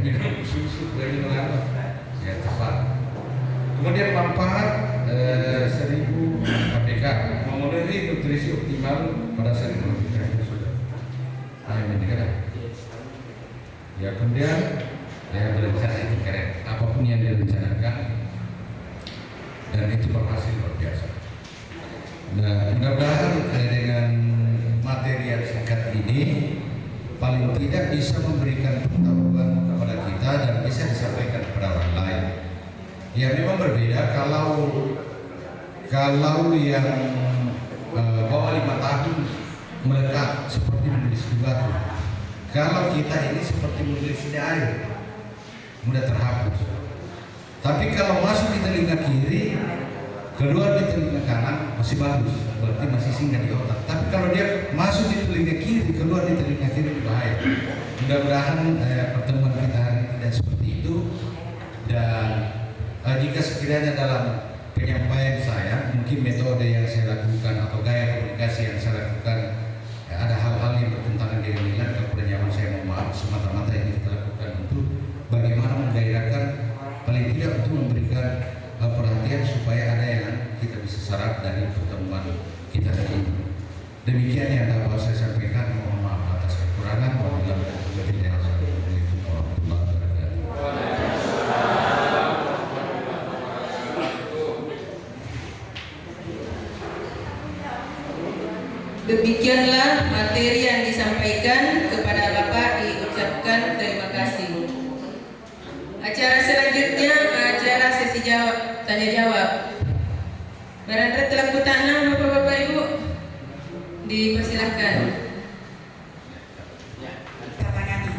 C: minum susu minum apa ya tepat. Kemudian manfaat 1000 KPK memenuhi nutrisi optimal pada saat ya, kemudian ya berencana itu keren, apapun yang direncanakan dan itu berhasil luar biasa. Nah, mudah-mudahan dengan materi yang singkat ini paling tidak bisa memberikan pengetahuan kepada kita dan bisa disampaikan kepada orang lain. Ya memang berbeda kalau yang bawah 5 tahun mereka seperti menulis di batu. Kalau kita ini seperti menulis di air, mudah terhapus. Tapi kalau masuk di telinga kiri, keluar di telinga kanan masih bagus, berarti masih singgah di otak. Tapi kalau dia masuk di telinga kiri, keluar di telinga kiri bahaya. Mudah-mudahan pertemuan kita hari ini tidak seperti itu. Dan jika sekiranya dalam penyampaian saya, mungkin metode yang saya lakukan atau gaya komunikasi yang saya lakukan ada hal-hal yang bertentangan dengan nilai, kepada nyaman saya mohon maaf. Semata-mata ini kita lakukan untuk bagaimana menggairahkan, paling tidak untuk memberikan perhatian supaya ada yang kita bisa serap dari pertemuan kita ini. Demikian yang dapat saya sampaikan. Mohon maaf atas kekurangan. Wassalamualaikum warahmatullahi wabarakatuh.
A: Demikianlah materi yang disampaikan. Kepada Bapak diucapkan terima kasih. Acara selanjutnya acara sesi tanya jawab. Barangkali telah kutanam Bapak-Bapak Ibu, dipersilahkan.
D: Tangani.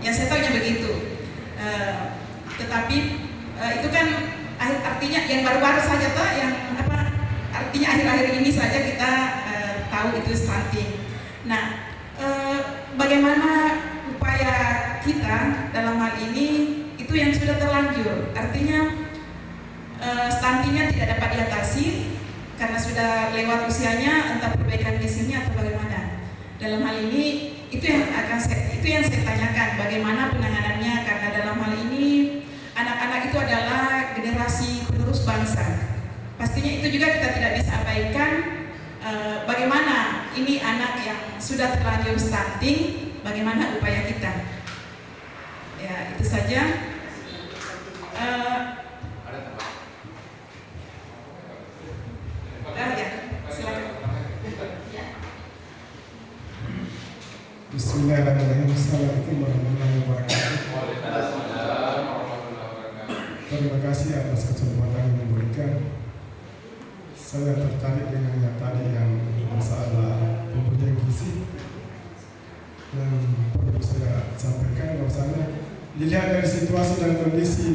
D: Yang saya tahu begitu. Tetapi itu kan artinya yang baru-baru saja toh, yang artinya akhir-akhir ini saja kita tahu itu stunting. Nah, bagaimana upaya kita dalam hal ini itu yang sudah terlanjur, artinya stuntingnya tidak dapat diatasi karena sudah lewat usianya, entah perbaikan gizinya atau bagaimana. Dalam hal ini itu yang saya tanyakan, bagaimana penanganannya, karena dalam hal ini anak-anak itu adalah generasi penerus bangsa. Pastinya itu juga kita tidak bisa abaikan. Bagaimana ini anak yang sudah terlanjur stunting, bagaimana upaya kita? Ya, itu saja. Ya, silakan.
E: Bismillahirrahmanirrahim. Assalamualaikum warahmatullahi wabarakatuh. Terima kasih atas kesempatan yang diberikan. Saya tertarik dengan yang tadi yang masalah mempunyai visi yang perlu saya sampaikan bahwasanya dilihat dari situasi dan kondisi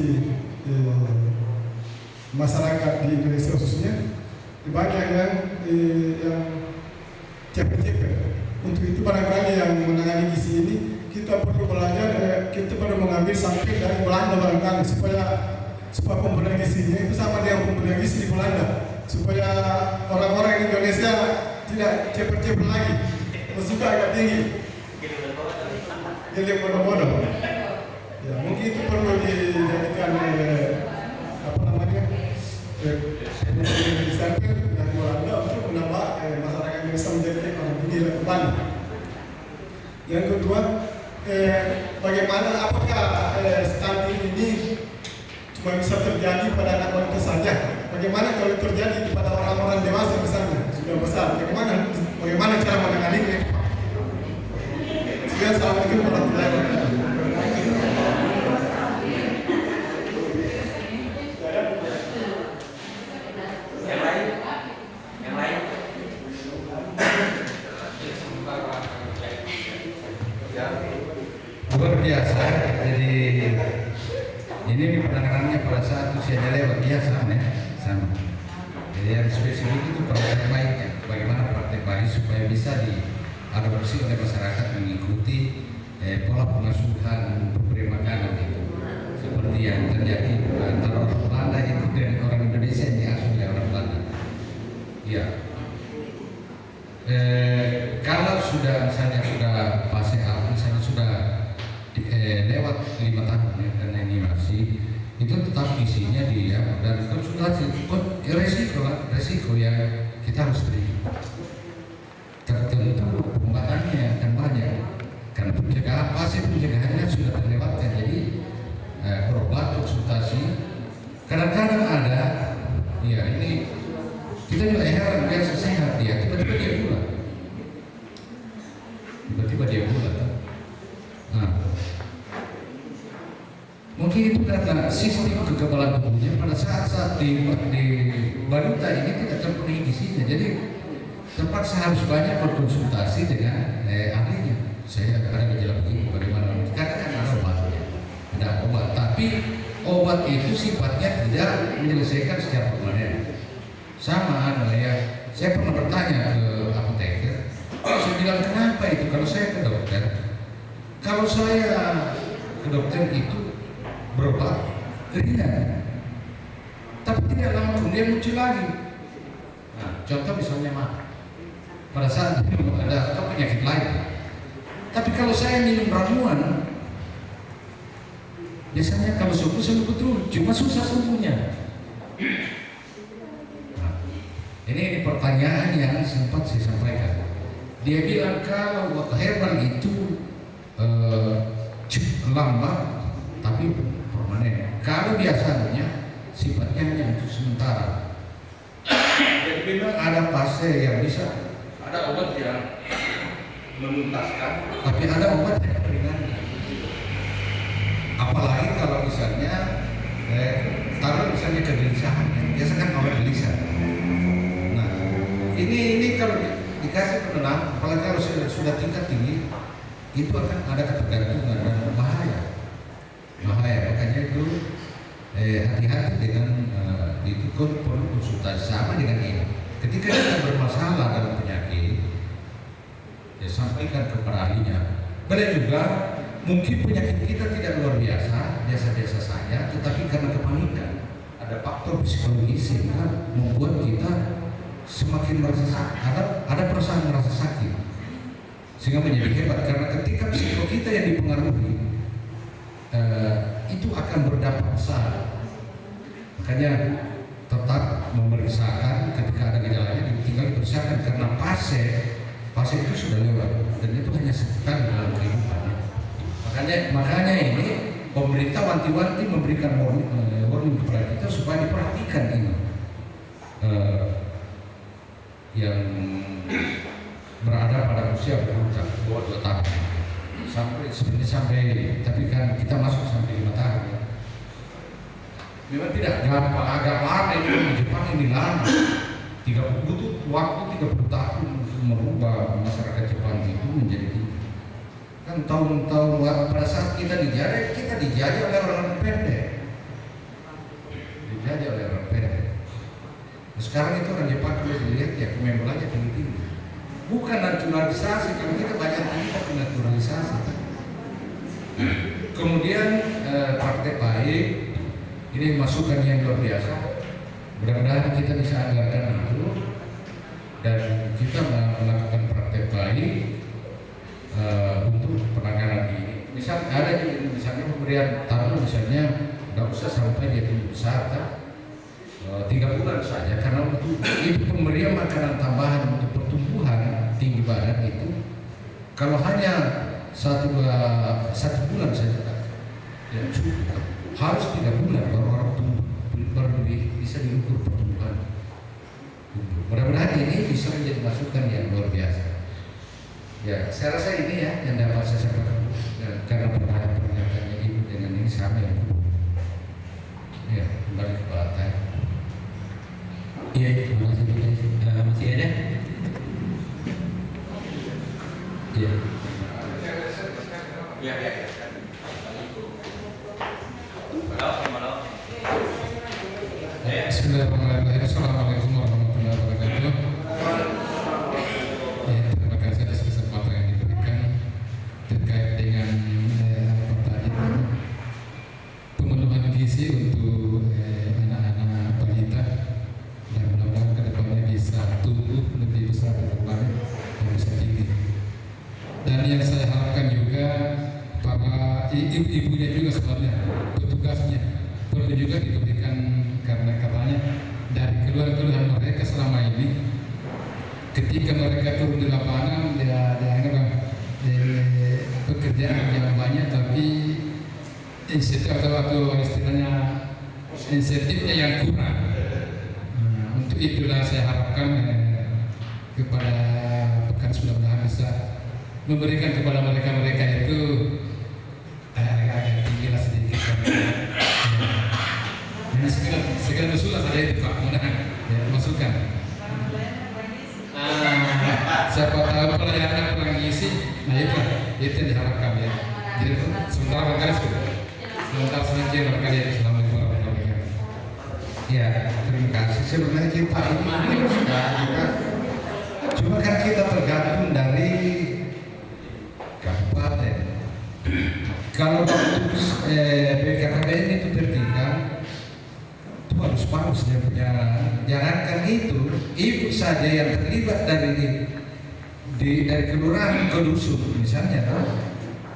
E: masyarakat di Indonesia khususnya banyak yang capek-capek. Untuk itu barangkali yang menangani gizi ini kita perlu belajar, kita perlu mengambil sampel dari Belanda barangkali supaya pemberian gizinya itu sama dengan pemberian gizi di Belanda, supaya orang-orang di Indonesia tidak cepet-cepet lagi, suka agak tinggi, jadi bodoh-bodoh. Ya mungkin itu perlu dijadikan sampel dari Belanda untuk menambah masyarakat Indonesia menjadi orang tinggi dan Belanda. Yang kedua, bagaimana apakah stunting ini cuma bisa terjadi pada anak wanita saja? Bagaimana kalau terjadi pada orang-orang dewasa misalnya sudah besar? Bagaimana cara menanganinya? Sekian, assalamualaikum warahmatullahi wabarakatuh.
C: Luar biasa. Jadi ini penanganannya pada saat usianya lewat biasa ya, sama. Jadi yang spesifik itu praktek baiknya, bagaimana praktek baik supaya bisa diadopsi oleh masyarakat mengikuti pola pengasuhan pemberi makanan itu, seperti yang terjadi antara orang Belanda itu dan orang Indonesia yang diasuh oleh orang Belanda. Ya. Kalau sudah misalnya sudah fase A, misalnya sudah lewat 5 tahun ya, dan ini masih itu tetap isinya dia dan konsultasi resiko yang kita harus terima. Tertentu pembatannya akan banyak karena pencegahan fase pencegahannya sudah terlewatkan, jadi berobat konsultasi kadang-kadang ada ya ini kita juga heran biasa sehat dia tiba-tiba dia bulat. Nah, mungkin itu karena sistem kekebalan tubuhnya pada saat di balita ini tidak terpenuhi gizinya, jadi terpaksa harus banyak berkonsultasi dengan ahlinya. Saya ada gejala begini, bagaimana? Karena kan ada obat, tapi obat itu sifatnya tidak menyelesaikan secara permanen. Sama ya, saya pernah bertanya ke apoteker, saya bilang kenapa itu kalau saya ke dokter, kalau saya ke dokter itu berobat ringan, tapi tidak lama kemudian muncul lagi. Nah, contoh misalnya pada saat ada penyakit lain, tapi kalau saya minum ramuan, biasanya kalau sembuh betul, cuma susah sembuhnya. Ini pertanyaan yang sempat saya sampaikan. Dia bilang kalau herbal itu lambat tapi permanen. Kalau biasanya sifatnya hanya untuk sementara. Jadi memang ada fase yang bisa, ada obat yang menuntaskan, tapi ada obat yang meringankan. Apalagi kalau misalnya taruh misalnya kegelisahan, biasa kan orang gelisah. Ini kalau dikasih penenang, apalagi kalau sudah tingkat tinggi, itu akan ada ketergantungan dan bahaya. Makanya itu hati-hati dengan itu perlu konsultasi sama dengan ini. Ketika kita bermasalah dalam penyakit, ya sampaikan kepada ahlinya. Boleh juga mungkin penyakit kita tidak luar biasa, biasa-biasa saja, tetapi karena kepanikan, ada faktor psikologis sehingga membuat kita semakin merasa sakit, ada perasaan merasa sakit, sehingga menjadi hebat karena ketika psikologi kita yang dipengaruhi itu akan berdampak besar. Makanya tetap memeriksakan ketika ada gejalanya, tinggal diperiksakan karena fase itu sudah lewat dan itu hanya sekali dalam kehidupan. Makanya ini pemerintah wanti-wanti memberikan warning kepada kita supaya diperhatikan ini. Yang berada pada usia berhutang 2 tahun sampai tapi kan kita masuk sampai 5 tahun ya. Memang tidak gampang, agak lama ini di Jepang ini lama 30 butuh waktu 30 tahun merubah masyarakat Jepang itu menjadi kan tahun-tahun pada saat kita dijajah oleh orang pendek, dijajah oleh orang pendek. Sekarang itu orang Jepang kalau dilihat ya kemewahannya tinggi, bukan naturalisasi. Kalau kita banyak kita naturalisasi. Kemudian praktek baik ini masukan yang luar biasa. Mudah-mudahan kita bisa anggarkan itu dan kita melakukan praktek baik untuk penanganan ini. Misal ada di misalnya pemberian tanah misalnya nggak usah sampai dia tumbuh besar kan? 3 bulan saja karena itu pemberian makanan tambahan untuk pertumbuhan tinggi badan itu kalau hanya 1 bulan saja ya cukup. Harus 3 bulan baru orang tumbuh baru bisa diukur pertumbuhan. Mudah-mudahan ini bisa menjadi masukan yang luar biasa. Ya, saya rasa ini ya yang dapat saya sampaikan karena pertanyaannya ibu dengan ini sama ya. Ya, kembali ke Pak Tay.
A: Iya, terima kasih Bu. Masih ada? Iya.
F: Bismillahirrahmanirrahim. Assalamualaikum warahmatullahi wabarakatuh. Ya, terima kasih atas kesempatan yang diberikan terkait dengan pemenuhan gizi untuk anak-anak balita dan mudah-mudahan kedepannya bisa tumbuh lebih besar ke depan dan bisa tinggi. Dan yang saya harapkan juga para ibu-ibunya juga sebenarnya petugasnya perlu juga diberikan karena katanya dari keluhan-keluhan mereka selama ini ketika mereka turun di lapangan dia anggap pekerjaan yang banyak tapi atau istilahnya insentifnya yang kurang. Untuk itulah saya harapkan kepada pekan mudah-mudahan bisa memberikan kepada mereka itu agak tinggi lah sedikit. Segala usulan saya itu Pak, mudah-mudahan ya, masukan. Siapa tahu pelayanan kurang isi, nah itu yang diharapkan ya. Jadi sementara barangkali sudah, sementara saja barangkali ya. Assalamualaikum warahmatullahi wabarakatuh.
C: Ya, terima kasih. Sebenarnya kita ini sudah juga, cuma kan kita tergantung dari kabupaten. Kalau BKKBN itu bertingkat itu harus bagus dia punya. Jangankan itu, ibu saja yang terlibat dari kelurahan ke dusun misalnya,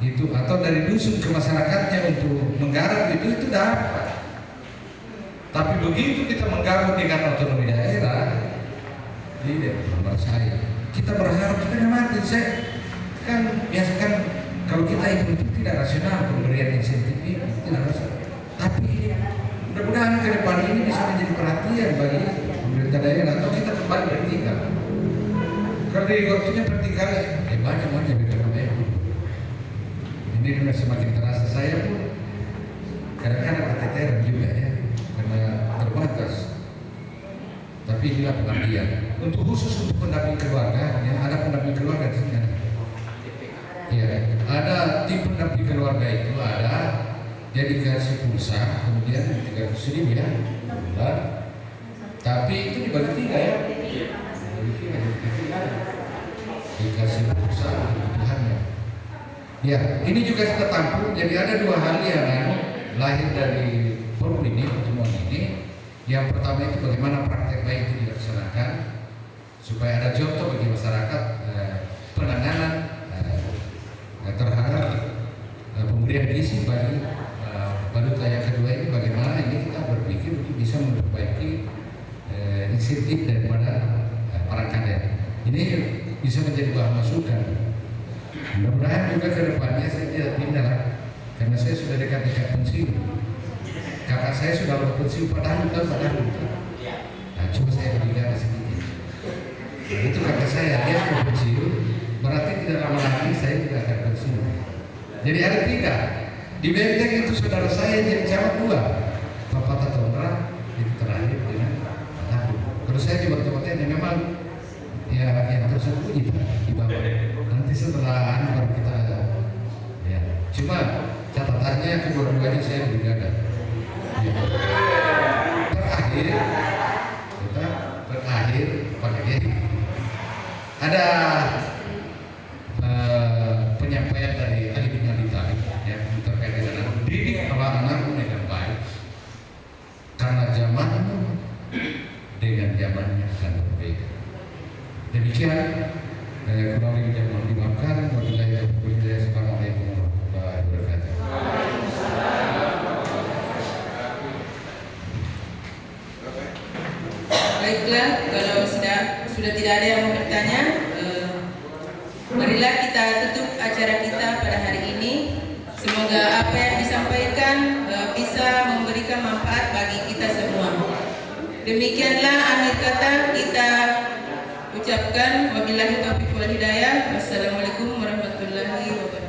C: itu atau dari dusun ke masyarakatnya untuk menggarap itu dapat. Tapi begitu kita menggarap dengan otonomi daerah, tidak menurut saya. Kita berharap kita mati. Saya kan biasakan kalau kita itu tidak rasional pemberian insentif ini tidak rasional. Tapi mudah-mudahan ke depan ini bisa menjadi perhatian bagi pemerintah daerah atau kita kembali bertingkat. Kalau di waktunya bertingkat, banyak BKKBN. Ini sudah semakin terasa. Saya pun kadang-kadang keteteran juga ya, karena terbatas. Tapi inilah pengabdian. Untuk khusus untuk pendamping keluarga, ya, ada pendamping keluarga di sini. Ya, ada tim pendamping keluarga itu ada. Dia dikasih pulsa, kemudian 300.000 ya, bulan. Tapi itu dibagi 3 ya. Dikasih pulsa kebutuhannya. Ya, ini juga kita tampung. Jadi ada 2 hal yang lahir dari forum ini, pertemuan ini. Yang pertama itu bagaimana praktek baik itu dilaksanakan supaya ada contoh bagi masyarakat penanganan terhadap pemberian gizi bagi balita. Yang kedua ini bagaimana ini kita berpikir untuk bisa memperbaiki insentif daripada para kader. Ini bisa menjadi bahan masukan. Mudah-mudahan juga ke depannya saya tidak pindah lah, karena saya sudah dekat-dekat pensiun. Kakak saya sudah pensiun 4 tahun. Nah, cuma saya berbicara sedikit. Nah, itu kakak saya, dia sudah pensiun, berarti tidak lama lagi saya juga akan pensiun. Jadi ada 3. Di Benteng itu saudara saya jadi camat 2, Bapak Tatonra itu terakhir dengan Pak. Kalau saya di waktu-waktu ini memang ya yang tersembunyi di bawah. Nanti setelah baru kita ya. Cuma catatannya kedua-duanya saya berbeda. Ya. Terakhir pada dia ada penyampaian dari Ali bin Abi Thalib yang terkait dengan didik anak-anak dengan baik karena zaman dengan zamannya akan berbeda. Demikian kurang lebih yang mau dimaafkan. Wabillahi taufiq wal hidayah. Assalamualaikum warahmatullahi wabarakatuh.
A: Baiklah, kalau sudah tidak ada yang mau bertanya, marilah kita tutup acara kita pada hari ini. Semoga apa yang disampaikan bisa memberikan manfaat bagi kita semua. Demikianlah akhir kata kita ucapkan. Wabillahi taufiq wal hidayah. Wassalamualaikum warahmatullahi wabarakatuh.